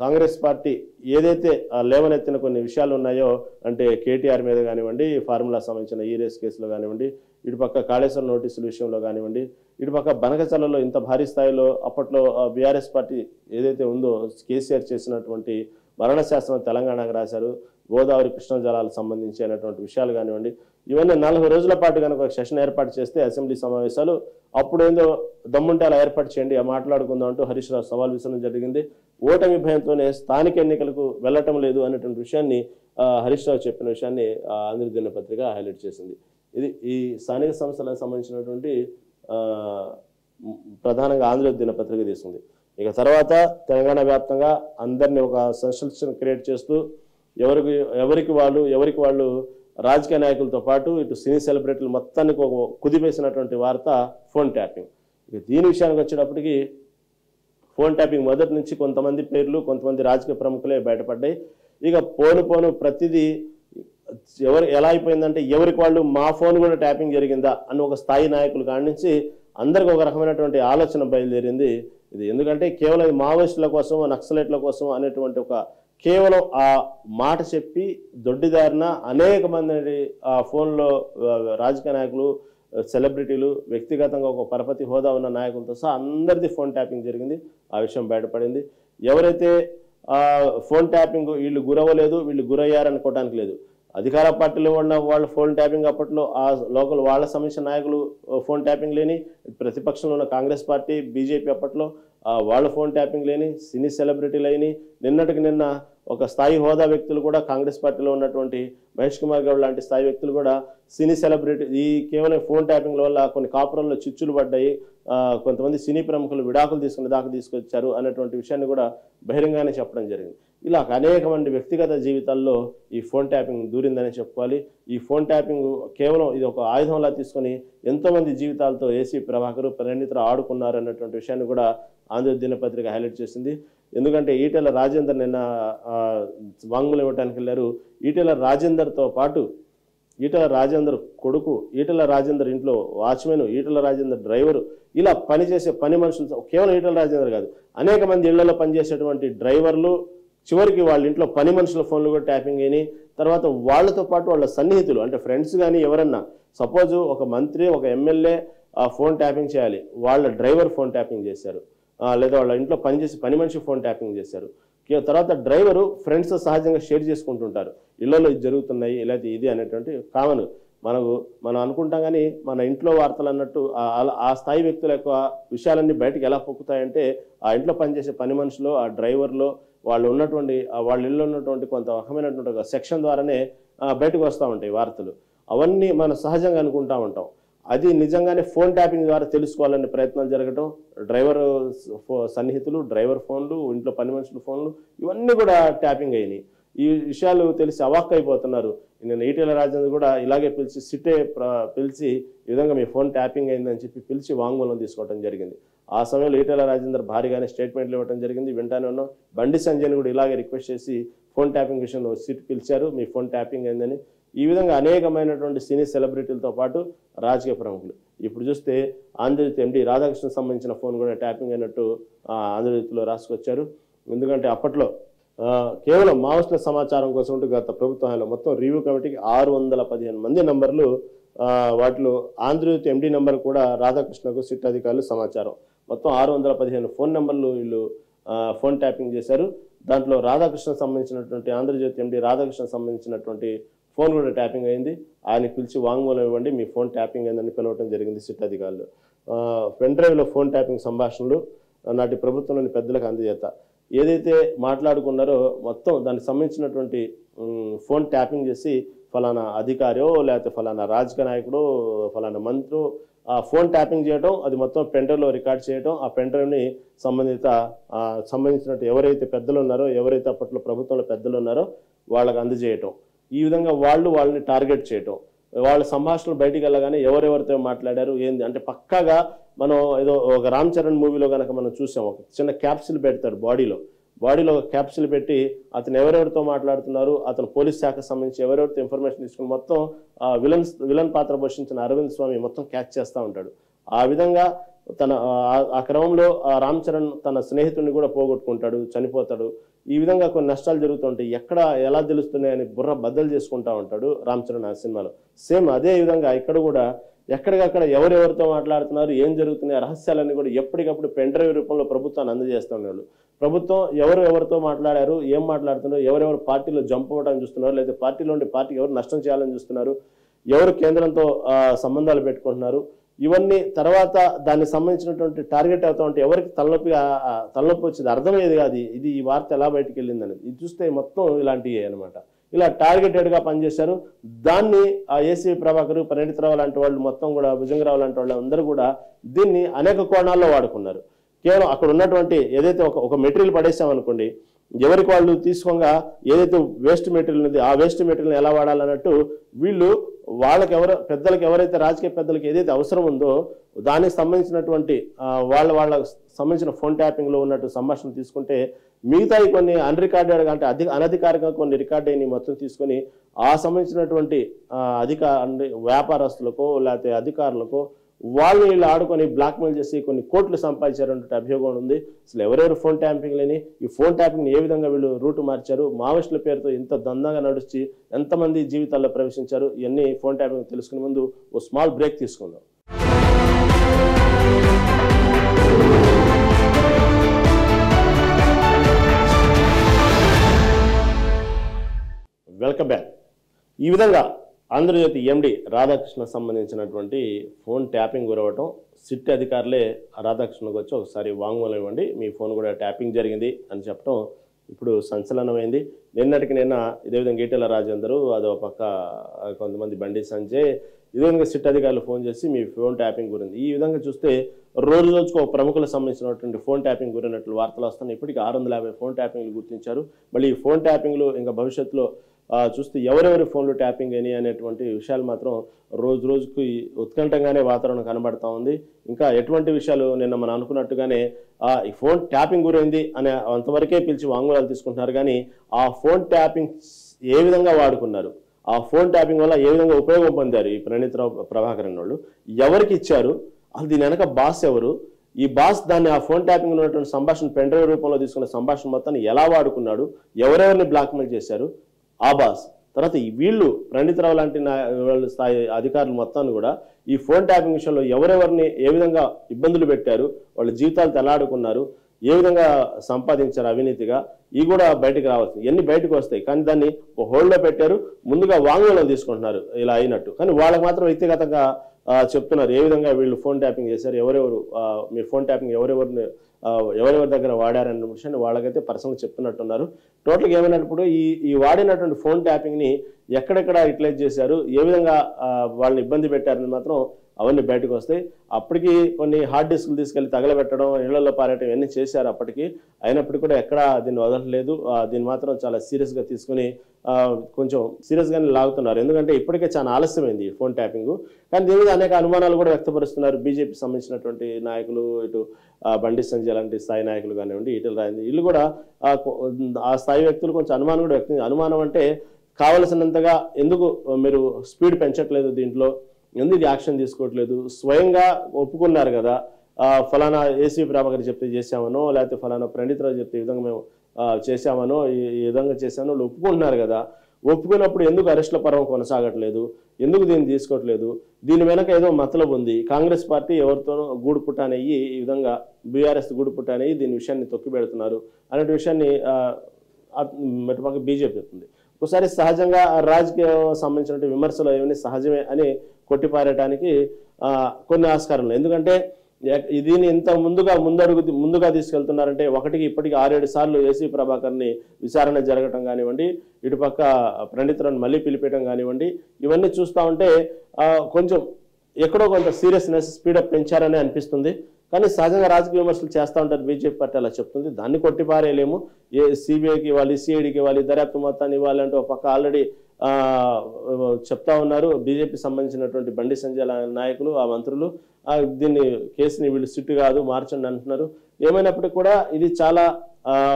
కాంగ్రెస్ పార్టీ ఏదైతే లేవనెత్తిన కొన్ని విషయాలు ఉన్నాయో, అంటే కేటీఆర్ మీద కానివ్వండి, ఫార్ములా సంబంధించిన ఈ రేస్ కేసులో కానివ్వండి, ఇటు పక్క కాళేశ్వరం నోటీసుల విషయంలో కానివ్వండి, ఇటు పక్క బనకచల్లలో ఇంత భారీ స్థాయిలో అప్పట్లో బీఆర్ఎస్ పార్టీ ఏదైతే ఉందో కేసీఆర్ చేసినటువంటి మరణ శాస్త్రం తెలంగాణకు రాశారు, గోదావరి కృష్ణా జలాలకు సంబంధించి అనేటువంటి విషయాలు కానివ్వండి, ఇవన్నీ 40 రోజుల పాటు కనుక ఒక సెషన్ ఏర్పాటు చేస్తే అసెంబ్లీ సమావేశాలు అప్పుడు ఏందో దమ్ముంటే అలా ఏర్పాటు చేయండి, మాట్లాడుకుందాం అంటూ హరీష్ రావు సవాల్ విసరడం జరిగింది. ఓటమి భయంతోనే స్థానిక ఎన్నికలకు వెళ్ళటం లేదు అనేటువంటి విషయాన్ని హరీష్ రావు చెప్పిన విషయాన్ని ఆంధ్ర దినపత్రిక హైలైట్ చేసింది. ఇది ఈ స్థానిక సంస్థలకు సంబంధించినటువంటి ప్రధానంగా ఆంధ్ర దినపత్రిక తీసుకుంది. ఇక తర్వాత తెలంగాణ వ్యాప్తంగా అందరినీ ఒక సెన్సేషన్ క్రియేట్ చేస్తూ ఎవరికి వాళ్ళు రాజకీయ నాయకులతో పాటు ఇటు సినీ సెలబ్రిటీలు మొత్తానికి ఒక కుదిపేసినటువంటి వార్త ఫోన్ ట్యాపింగ్. ఇక దీని విషయానికి వచ్చేటప్పటికి ఫోన్ ట్యాపింగ్ మొదటి నుంచి కొంతమంది పేర్లు, కొంతమంది రాజకీయ ప్రముఖులే బయటపడ్డాయి. ఇక పోను ప్రతిదీ ఎలా అయిపోయిందంటే ఎవరికి వాళ్ళు మా ఫోన్ కూడా ట్యాపింగ్ జరిగిందా అని ఒక స్థాయి నాయకులు కాడి నుంచి అందరికి ఒక రకమైనటువంటి ఆలోచన బయలుదేరింది. ఇది ఎందుకంటే కేవలం మావోయిస్టుల కోసం, నక్సలైట్ల కోసం అనేటువంటి ఒక కేవలం ఆ మాట చెప్పి దొడ్డిదారిన అనేక మంది ఆ ఫోన్లో రాజకీయ నాయకులు, సెలబ్రిటీలు, వ్యక్తిగతంగా ఒక పరపతి హోదా ఉన్న నాయకులతో సహా అందరిది ఫోన్ ట్యాపింగ్ జరిగింది. ఆ విషయం బయటపడింది. ఎవరైతే ఫోన్ ట్యాపింగ్ వీళ్ళు గురవ్వలేదు, వీళ్ళు గురయ్యారనుకోవడానికి లేదు. అధికార పార్టీలో ఉన్న వాళ్ళు ఫోన్ ట్యాపింగ్ అప్పట్లో ఆ లోకల్ వాళ్ళ సమస్య నాయకులు ఫోన్ ట్యాపింగ్ లేని, ప్రతిపక్షంలో ఉన్న కాంగ్రెస్ పార్టీ, బీజేపీ అప్పట్లో వాళ్ళ ఫోన్ ట్యాపింగ్ లేని, సినీ సెలబ్రిటీలు అయినాయి. నిన్నటికి నిన్న ఒక స్థాయి హోదా వ్యక్తులు కూడా కాంగ్రెస్ పార్టీలో ఉన్నటువంటి మహేష్ కుమార్ గౌడ్ లాంటి స్థాయి వ్యక్తులు కూడా సినీ సెలబ్రిటీ ఈ కేవలం ఫోన్ ట్యాపింగ్ల వల్ల కొన్ని కాపురంలో చిచ్చులు పడ్డాయి, కొంతమంది సినీ ప్రముఖులు విడాకులు తీసుకుని దాకా తీసుకొచ్చారు అనేటువంటి విషయాన్ని కూడా బహిరంగానే చెప్పడం జరిగింది. ఇలా అనేక మంది వ్యక్తిగత జీవితాల్లో ఈ ఫోన్ ట్యాపింగ్ దూరిందని చెప్పుకోవాలి. ఈ ఫోన్ ట్యాపింగ్ కేవలం ఇది ఒక ఆయుధంలా తీసుకొని ఎంతోమంది జీవితాలతో ఏసీ ప్రభాకర్, ప్రణీత్ ఆడుకున్నారు అన్నటువంటి విషయాన్ని కూడా ఆంధ్ర దినపత్రిక హైలైట్ చేసింది. ఎందుకంటే ఈటెల రాజేందర్ నిన్న వాంగ్మూలం ఇవ్వడానికి వెళ్ళారు. ఈటెల రాజేందర్తో పాటు ఈటల రాజేందర్ కొడుకు, ఈటల రాజేందర్ ఇంట్లో వాచ్మెన్, ఈటల రాజేందర్ డ్రైవరు, ఇలా పనిచేసే పని మనుషులు కేవలం ఈటల రాజేందర్ కాదు, అనేక మంది ఇళ్లలో పనిచేసేటువంటి డ్రైవర్లు, చివరికి వాళ్ళ ఇంట్లో పని మనుషుల ఫోన్లు కూడా ట్యాపింగ్ అయినాయి. తర్వాత వాళ్ళతో పాటు వాళ్ళ సన్నిహితులు అంటే ఫ్రెండ్స్ కానీ ఎవరన్నా, సపోజ్ ఒక మంత్రి, ఒక ఎమ్మెల్యే ఫోన్ ట్యాపింగ్ చేయాలి, వాళ్ళ డ్రైవర్ ఫోన్ ట్యాపింగ్ చేశారు, లేదా వాళ్ళ ఇంట్లో పనిచేసే పని మనిషి ఫోన్ ట్యాపింగ్ చేశారు. తర్వాత డ్రైవరు ఫ్రెండ్స్ సహజంగా షేర్ చేసుకుంటుంటారు, ఇళ్లలో ఇది జరుగుతున్నాయి లేకపోతే ఇది అనేటువంటి కామన్. మనం అనుకుంటాం కానీ మన ఇంట్లో వార్తలు అన్నట్టు ఆ స్థాయి వ్యక్తుల యొక్క విషయాలన్నీ బయటకు ఎలా పొక్కుతాయంటే ఆ ఇంట్లో పనిచేసే పని మనుషులు, ఆ డ్రైవర్లో వాళ్ళు ఉన్నటువంటి వాళ్ళ ఇళ్ళు ఉన్నటువంటి కొంత రకమైనటువంటి ఒక సెక్షన్ ద్వారానే బయటకు వస్తూ ఉంటాయి వార్తలు. అవన్నీ మనం సహజంగా అనుకుంటా ఉంటాం. అది నిజంగానే ఫోన్ ట్యాపింగ్ ద్వారా తెలుసుకోవాలనే ప్రయత్నాలు జరగటం, డ్రైవర్ సన్నిహితులు, డ్రైవర్ ఫోన్లు, ఇంట్లో పని మనుషుల ఫోన్లు, ఇవన్నీ కూడా ట్యాపింగ్ అయినాయి. ఈ విషయాలు తెలిసి అవాక్ అయిపోతున్నారు. నేను ఈటల రాజేందర్ కూడా ఇలాగే పిలిచి ఈ విధంగా మీ ఫోన్ ట్యాపింగ్ అయిందని చెప్పి పిలిచి వాంగ్మూలం తీసుకోవడం జరిగింది. ఆ సమయంలో ఈటల రాజేందర్ భారీగానే స్టేట్మెంట్లు ఇవ్వడం జరిగింది. వింటానే ఉన్నాం. బండి సంజయ్ని కూడా ఇలాగే రిక్వెస్ట్ చేసి ఫోన్ ట్యాపింగ్ విషయంలో సిట్ పిలిచారు, మీ ఫోన్ ట్యాపింగ్ అయిందని. ఈ విధంగా అనేకమైనటువంటి సినీ సెలబ్రిటీలతో పాటు రాజకీయ ప్రముఖులు. ఇప్పుడు చూస్తే ఆంధ్రజ్యోతి ఎండి రాధాకృష్ణ సంబంధించిన ఫోన్ కూడా ట్యాపింగ్ అయినట్టు ఆంధ్రజ్యోతిలో రాసుకొచ్చారు. ఎందుకంటే అప్పట్లో కేవలం మావోయిస్టుల సమాచారం కోసం గత ప్రభుత్వంలో మొత్తం రివ్యూ కమిటీకి 615 మంది నంబర్లు, వాటిలో ఆంధ్రజ్యోతి ఎండి నెంబర్ కూడా రాధాకృష్ణకు సిట్ అధికారులు సమాచారం. మొత్తం 615 ఫోన్ నెంబర్లు వీళ్ళు ఫోన్ ట్యాపింగ్ చేశారు. దాంట్లో రాధాకృష్ణ సంబంధించినటువంటి ఆంధ్రజ్యోతి ఎండి రాధాకృష్ణ సంబంధించినటువంటి ఫోన్ కూడా ట్యాపింగ్ అయింది. ఆయనకు పిలిచి వాంగ్మూలం ఇవ్వండి, మీ ఫోన్ ట్యాపింగ్ అయిందని పిలవటం జరిగింది సిట్ అధికారులు. పెన్ డ్రైవ్లో ఫోన్ ట్యాపింగ్ సంభాషణలు నాటి ప్రభుత్వంలోని పెద్దలకు అందజేత ఏదైతే మాట్లాడుకున్నారో మొత్తం దానికి సంబంధించినటువంటి ఫోన్ ట్యాపింగ్ చేసి ఫలానా అధికారో లేకపోతే ఫలానా రాజకీయ నాయకుడు, ఫలానా మంత్రి ఫోన్ ట్యాపింగ్ చేయడం, అది మొత్తం పెన్ డ్రైవ్లో రికార్డ్ చేయడం, ఆ పెన్ డ్రైవ్ని సంబంధించినట్టు ఎవరైతే పెద్దలు ఉన్నారో, ఎవరైతే అప్పట్లో ప్రభుత్వంలో పెద్దలు ఉన్నారో వాళ్ళకి అందజేయటం. ఈ విధంగా వాళ్ళని టార్గెట్ చేయటం, వాళ్ళ సంభాషణలు బయటికి వెళ్ళగానే ఎవరెవరితో మాట్లాడారు ఏంది అంటే పక్కాగా మనం ఏదో ఒక రామ్ చరణ్ మూవీలో కనుక మనం చూసాం, ఒక చిన్న క్యాప్సిల్ పెడతారు బాడీలో ఒక క్యాప్సిల్ పెట్టి అతను ఎవరెవరితో మాట్లాడుతున్నారు, అతను పోలీస్ శాఖకు సంబంధించి ఎవరెవరితో ఇన్ఫర్మేషన్ తీసుకుని మొత్తం విలన్ పాత్ర పోషించిన అరవింద్ స్వామి మొత్తం క్యాచ్ చేస్తూ ఉంటాడు. ఆ విధంగా ఆ క్రమంలో రామ్ చరణ్ తన స్నేహితుడిని కూడా పోగొట్టుకుంటాడు, చనిపోతాడు. ఈ విధంగా కొన్ని నష్టాలు జరుగుతుంటాయి. ఎక్కడ ఎలా తెలుస్తున్నాయని బుర్ర బద్దలు చేసుకుంటా ఉంటాడు రామ్ చరణ్ ఆ సినిమాలో. సేమ్ అదే విధంగా ఇక్కడ కూడా ఎక్కడికక్కడ ఎవరెవరితో మాట్లాడుతున్నారు, ఏం జరుగుతున్నాయి, రహస్యాలన్నీ కూడా ఎప్పటికప్పుడు పెన్ డ్రైవ్ రూపంలో ప్రభుత్వాన్ని అందజేస్తున్నాడు. ప్రభుత్వం ఎవరితో మాట్లాడారు, ఏం మాట్లాడుతున్నారు, ఎవరెవరు పార్టీలో జంప్ అవ్వడానికి చూస్తున్నారు, లేదా పార్టీకి ఎవరు నష్టం చేయాలని చూస్తున్నారు, ఎవరు కేంద్రంతో సంబంధాలు పెట్టుకుంటున్నారు, ఇవన్నీ తర్వాత దానికి సంబంధించినటువంటి టార్గెట్ అవుతా ఉంటే ఎవరికి తలనొప్పి వచ్చేది అర్థమయ్యేది కాదు. ఇది ఈ వార్త ఎలా బయటకు వెళ్ళిందని ఇది చూస్తే మొత్తం ఇలాంటివి అనమాట. ఇలా టార్గెటెడ్గా పనిచేశారు. దాన్ని ఏసీవి ప్రభాకర్, పరిణితరావు లాంటి వాళ్ళు మొత్తం కూడా, భుజంగరావు లాంటి వాళ్ళు అందరూ కూడా దీన్ని అనేక కోణాల్లో వాడుకున్నారు. కేవలం అక్కడ ఉన్నటువంటి ఏదైతే ఒక మెటీరియల్ పడేసామనుకోండి, ఎవరికి వాళ్ళు తీసుకోగా ఏదైతే వేస్ట్ మెటీరియల్ ఉంది ఆ వేస్ట్ మెటీరియల్ ఎలా వాడాలన్నట్టు వీళ్ళు పెద్దలకు ఎవరైతే రాజకీయ పెద్దలకు ఏదైతే అవసరం ఉందో దానికి సంబంధించినటువంటి వాళ్ళ సంబంధించిన ఫోన్ ట్యాపింగ్లో ఉన్నట్టు సంభాషణ తీసుకుంటే మిగతాయి కొన్ని అన్రికార్డెడ్ అంటే అనధికారికంగా కొన్ని రికార్డ్ అయిన మొత్తం తీసుకొని ఆ సంబంధించినటువంటి వ్యాపారస్తులకో లేకపోతే అధికారులకో వీళ్ళు ఆడుకొని బ్లాక్మెయిల్ చేసి కొన్ని కోట్లు సంపాదించారన్నట్టు అభియోగం ఉంది. అసలు ఎవరెవరు ఫోన్ ట్యాపింగ్ లేని ఈ ఫోన్ ట్యాపింగ్ ఏ విధంగా వీళ్ళు రూటు మార్చారు, మావోయిస్టుల పేరుతో ఇంత దందంగా నడిచి ఎంతమంది జీవితాల్లో ప్రవేశించారు, ఇవన్నీ ఫోన్ ట్యాపింగ్ తెలుసుకునే ముందు ఓ స్మాల్ బ్రేక్ తీసుకుందాం. Welcome back. ఈ విధంగా ఆంధ్రజ్యోతి ఎండి రాధాకృష్ణ సంబంధించినటువంటి ఫోన్ ట్యాపింగ్ గురవటం, సిట్ అధికారులే రాధాకృష్ణకు వచ్చి ఒకసారి వాంగ్మూలం ఇవ్వండి, మీ ఫోన్ కూడా ట్యాపింగ్ జరిగింది అని చెప్పడం ఇప్పుడు సంచలనమైంది. నిన్న ఇదే విధంగా ఈటల రాజేందర్, అదో పక్క కొంతమంది బండి సంజయ్ ఇదే విధంగా సిట్ అధికారులు ఫోన్ చేసి మీ ఫోన్ ట్యాపింగ్ గురించి. ఈ విధంగా చూస్తే రోజుకు ప్రముఖులకు సంబంధించినటువంటి ఫోన్ ట్యాపింగ్ గురినట్లు వార్తలు వస్తున్నాయి. ఇప్పటికీ 650 ఫోన్ ట్యాపింగ్లు గుర్తించారు. మళ్ళీ ఈ ఫోన్ ట్యాపింగ్లు ఇంకా భవిష్యత్తులో చూస్తే ఎవరెవరి ఫోన్లు ట్యాపింగ్ అయినాయి అనేటువంటి విషయాలు మాత్రం రోజుకి ఉత్కంఠంగానే వాతావరణం కనబడతా ఉంది. ఇంకా ఎటువంటి విషయాలు నిన్న మనం అనుకున్నట్టుగానే ఈ ఫోన్ ట్యాపింగ్ గురైంది అనే అంతవరకే పిలిచి వాంగ్మూలాలు తీసుకుంటున్నారు. కానీ ఆ ఫోన్ ట్యాపింగ్ ఏ విధంగా వాడుకున్నారు, ఆ ఫోన్ ట్యాపింగ్ వల్ల ఏ విధంగా ఉపయోగం పొందారు ఈ ప్రణీతరావు ప్రభాకరన్ వాళ్ళు, ఎవరికి ఇచ్చారు, అసలు దీని వెనక బాస్ ఎవరు, ఈ బాస్ దాన్ని ఆ ఫోన్ ట్యాపింగ్ ఉన్నటువంటి సంభాషణ పెండ్రైవ్ రూపంలో తీసుకున్న సంభాషణ మొత్తాన్ని ఎలా వాడుకున్నాడు, ఎవరెవరిని బ్లాక్మెయిల్ చేశారు ఆ బాస్, తర్వాత వీళ్ళు ప్రణీతరావు లాంటి స్థాయి అధికారులు మొత్తాన్ని కూడా ఈ ఫోన్ ట్యాపింగ్ విషయంలో ఎవరెవరిని ఏ విధంగా ఇబ్బందులు పెట్టారు, వాళ్ళ జీవితాలు తెలాడుకున్నారు, ఏ విధంగా సంపాదించారు అవినీతిగా, ఇవి కూడా బయటకు రావచ్చు. ఇవన్నీ బయటకు వస్తాయి, కానీ దాన్ని హోల్డ్లో పెట్టారు, ముందుగా వాంగ్మూలం తీసుకుంటున్నారు ఇలా అయినట్టు. కానీ వాళ్ళకి మాత్రం వ్యక్తిగతంగా చెప్తున్నారు ఏ విధంగా వీళ్ళు ఫోన్ ట్యాపింగ్ చేశారు, ఎవరెవరు మీ ఫోన్ ట్యాపింగ్ ఎవరెవరి దగ్గర వాడారన్న విషయాన్ని వాళ్ళకైతే పర్సనల్గా చెప్తున్నట్టున్నారు. టోటల్గా ఏమైనప్పుడు ఈ వాడినటువంటి ఫోన్ ట్యాపింగ్ని ఎక్కడెక్కడ యూటిలైజ్ చేశారు, ఏ విధంగా వాళ్ళని ఇబ్బంది పెట్టారని మాత్రం అవన్నీ బయటకు వస్తాయి. అప్పటికి కొన్ని హార్డ్ డిస్క్లు తీసుకెళ్లి తగలబెట్టడం, ఇళ్లలో పారేయడం ఇవన్నీ చేశారు అప్పటికి. అయినప్పటికీ కూడా ఎక్కడా దీన్ని వదలలేదు. దీన్ని మాత్రం చాలా సీరియస్గా తీసుకుని కొంచెం సీరియస్గానే లాగుతున్నారు. ఎందుకంటే ఇప్పటికే చాలా ఆలస్యమైంది ఫోన్ ట్యాపింగ్. కానీ దీని మీద అనేక అనుమానాలు కూడా వ్యక్తపరుస్తున్నారు బీజేపీ సంబంధించినటువంటి నాయకులు, ఇటు బండి సంజయ్ లాంటి స్థాయి నాయకులు కానివ్వండి, ఈటెల రాజేందర్, వీళ్ళు కూడా ఆ స్థాయి వ్యక్తులు కొంచెం అనుమానం కూడా వ్యక్తం. అనుమానం అంటే కావలసినంతగా ఎందుకు మీరు స్పీడ్ పెంచట్లేదు, దీంట్లో ఎందుకు యాక్షన్ తీసుకోవట్లేదు, స్వయంగా ఒప్పుకున్నారు కదా, ఫలానా ఏసీ ప్రభాకర్ చెప్తే చేశామనో, లేకపోతే ఫలానా ప్రణీతరావు చెప్తే ఈ విధంగా మేము చేశామనో, ఈ విధంగా చేశామో వాళ్ళు ఒప్పుకుంటున్నారు కదా, ఒప్పుకున్నప్పుడు ఎందుకు అరెస్టుల పర్వం కొనసాగట్లేదు, ఎందుకు దీన్ని తీసుకోవట్లేదు, దీని వెనక ఏదో మతలబు ఉంది, కాంగ్రెస్ పార్టీ ఎవరితోనో గూడు పుట్టానయ్యి ఈ విధంగా బీఆర్ఎస్ గూడు పుట్టానయ్యి దీని విషయాన్ని తొక్కి పెడుతున్నారు అనే విషయాన్ని మటుపక్క బీజేపీ చెప్తుంది. ఒకసారి సహజంగా రాజకీయం సంబంధించిన విమర్శలు ఏమైనా సహజమే అని కొట్టిపారేయడానికి కొన్ని ఆస్కారాలు. ఎందుకంటే దీన్ని ఇంత ముందుగా తీసుకెళ్తున్నారంటే, ఒకటికి ఇప్పటికి 6-7 సార్లు ఏసీ ప్రభాకర్ని విచారణ జరగటం కానివ్వండి, ఇటుపక్క ప్రణీతరావుని మళ్ళీ పిలిపేయడం కానివ్వండి, ఇవన్నీ చూస్తూ ఉంటే కొంచెం ఎక్కడో కొంత సీరియస్నెస్ స్పీడప్ పెంచారని అనిపిస్తుంది. కానీ సహజంగా రాజకీయ విమర్శలు చేస్తూ ఉంటారు బీజేపీ పార్టీ, అలా చెప్తుంది. దాన్ని కొట్టిపారేయలేము. సిబిఐకి ఇవ్వాలి, సిఐడికి ఇవ్వాలి, దర్యాప్తు మొత్తాన్ని ఇవ్వాలి అంటే ఒక పక్క ఆల్రెడీ చెప్తా ఉన్నారు బీజేపీ సంబంధించినటువంటి బండి సంజయ్ నాయకులు, ఆ మంత్రులు. దీన్ని కేసుని వీళ్ళు సిట్టు కాదు మార్చండి అంటున్నారు. ఏమైనప్పటికీ కూడా ఇది చాలా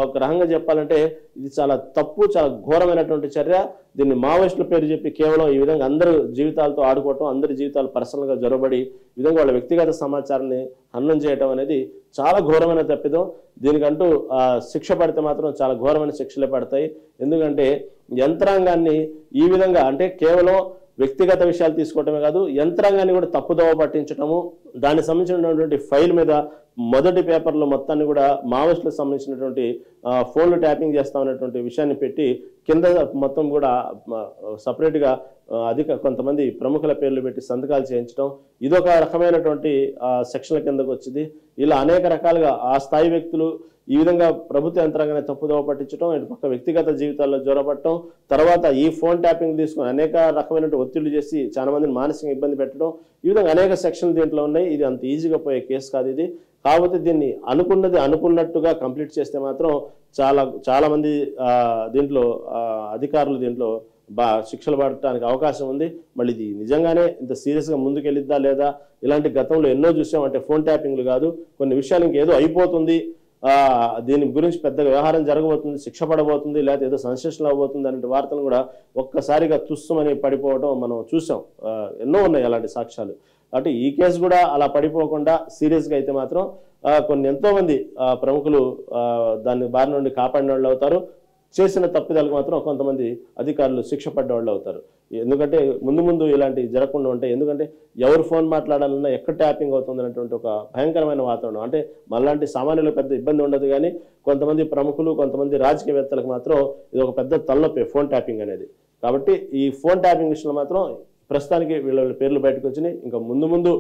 ఒక రకంగా చెప్పాలంటే ఇది చాలా తప్పు, చాలా ఘోరమైనటువంటి చర్య. దీన్ని మావోయిస్టుల పేరు చెప్పి కేవలం ఈ విధంగా అందరూ జీవితాలతో ఆడుకోవటం, అందరి జీవితాలు పర్సనల్గా జొరబడి ఈ విధంగా వాళ్ళ వ్యక్తిగత సమాచారాన్ని హననం చేయటం అనేది చాలా ఘోరమైన తప్పిదం. దీనికంటూ శిక్ష పడితే మాత్రం చాలా ఘోరమైన శిక్షలే పడతాయి. ఎందుకంటే యంత్రాంగాన్ని ఈ విధంగా అంటే కేవలం వ్యక్తిగత విషయాలు తీసుకోవటమే కాదు, యంత్రాంగాన్ని కూడా తప్పుదోవ పట్టించటము, దానికి సంబంధించినటువంటి ఫైల్ మీద మొదటి పేపర్లో మొత్తాన్ని కూడా మావోయిస్టులకు సంబంధించినటువంటి ఫోన్లు ట్యాపింగ్ చేస్తామనేటువంటి విషయాన్ని పెట్టి కింద మొత్తం కూడా సపరేట్గా కొంతమంది ప్రముఖుల పేర్లు పెట్టి సంతకాలు చేయించడం, ఇదొక రకమైనటువంటి సెక్షన్ల కిందకు వచ్చింది. ఇలా అనేక రకాలుగా ఆ స్థాయి వ్యక్తులు ఈ విధంగా ప్రభుత్వ యంత్రాంగాన్ని తప్పుదోవ పట్టించడం, ఇటు పక్క వ్యక్తిగత జీవితాల్లో జ్వరపట్టడం, తర్వాత ఈ ఫోన్ ట్యాపింగ్ తీసుకుని అనేక రకమైన ఒత్తిళ్లు చేసి చాలా మందిని మానసికంగా ఇబ్బంది పెట్టడం, ఈ విధంగా అనేక సెక్షన్లు దీంట్లో ఉన్నాయి. ఇది అంత ఈజీగా పోయే కేసు కాదు ఇది. కాకపోతే దీన్ని అనుకున్నట్టుగా కంప్లీట్ చేస్తే మాత్రం చాలా మంది దీంట్లో అధికారులు దీంట్లో శిక్షలు పడటానికి అవకాశం ఉంది. మళ్ళీ ఇది నిజంగానే ఇంత సీరియస్గా ముందుకెళ్ళిద్దా లేదా, ఇలాంటి గతంలో ఎన్నో చూసాం. అంటే ఫోన్ ట్యాపింగ్లు కాదు, కొన్ని విషయాలు ఇంకేదో అయిపోతుంది, దీని గురించి పెద్దగా వ్యవహారం జరగబోతుంది, శిక్ష పడబోతుంది, లేకపోతే ఏదో సెన్సేషన్ అవ్వబోతుంది అనే వార్తలు కూడా ఒక్కసారిగా తుస్సుమని పడిపోవడం మనం చూసాం. ఎన్నో ఉన్నాయి అలాంటి సాక్ష్యాలు. అంటే ఈ కేసు కూడా అలా పడిపోకుండా సీరియస్గా అయితే మాత్రం ఎంతో మంది ప్రముఖులు దాన్ని బారి నుండి కాపాడిన వాళ్ళు అవుతారు. చేసిన తప్పిదాలకు మాత్రం కొంతమంది అధికారులు శిక్ష పడ్డ వాళ్ళు అవుతారు. ఎందుకంటే ముందు ఇలాంటివి జరగకుండా ఉంటాయి. ఎందుకంటే ఎవరు ఫోన్ మాట్లాడాలన్నా ఎక్కడ ట్యాపింగ్ అవుతుంది అనేటువంటి ఒక భయంకరమైన వాతావరణం. అంటే మనలాంటి సామాన్యులకు పెద్ద ఇబ్బంది ఉండదు, కానీ కొంతమంది ప్రముఖులు, కొంతమంది రాజకీయవేత్తలకు మాత్రం ఇది ఒక పెద్ద తలనొప్పి ఫోన్ ట్యాపింగ్ అనేది. కాబట్టి ఈ ఫోన్ ట్యాపింగ్ విషయంలో మాత్రం ప్రస్తుతానికి వీళ్ళ పేర్లు బయటకు వచ్చినాయి. ఇంకా ముందు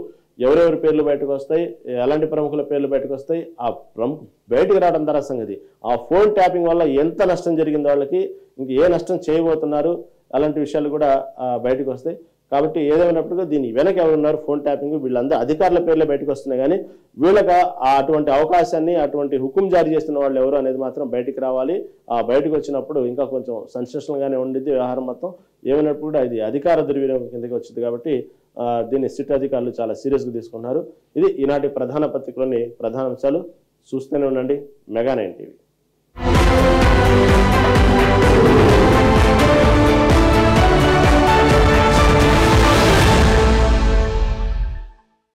ఎవరెవరి పేర్లు బయటకు వస్తాయి, ఎలాంటి ప్రముఖుల పేర్లు బయటకు వస్తాయి, బయటకు రావడం ద్వారా సంగతి ఆ ఫోన్ ట్యాపింగ్ వల్ల ఎంత నష్టం జరిగింది, వాళ్ళకి ఇంక ఏ నష్టం చేయబోతున్నారు, అలాంటి విషయాలు కూడా బయటకు వస్తాయి. కాబట్టి ఏదేమైనప్పుడు దీని వెనక ఎవరున్నారు ఫోన్ ట్యాపింగ్, వీళ్ళందరూ అధికారుల పేర్లే బయటకు వస్తున్నాయి. కానీ వీళ్ళకి అటువంటి అవకాశాన్ని, అటువంటి హుకుం జారీ చేస్తున్న వాళ్ళు ఎవరు అనేది మాత్రం బయటికి రావాలి. బయటకు వచ్చినప్పుడు ఇంకా కొంచెం సెన్సేషనల్గానే ఉండిద్ది వ్యవహారం మొత్తం. ఏమైనప్పుడు కూడా ఇది అధికార దుర్వినియోగం కిందకి వచ్చింది. కాబట్టి దీన్ని సిట్ అధికారులు చాలా సీరియస్గా తీసుకున్నారు. ఇది ఈనాటి ప్రధాన పత్రికలోని ప్రధాన అంశాలు. చూస్తూనే ఉండండి మెగా 9 టీవీ.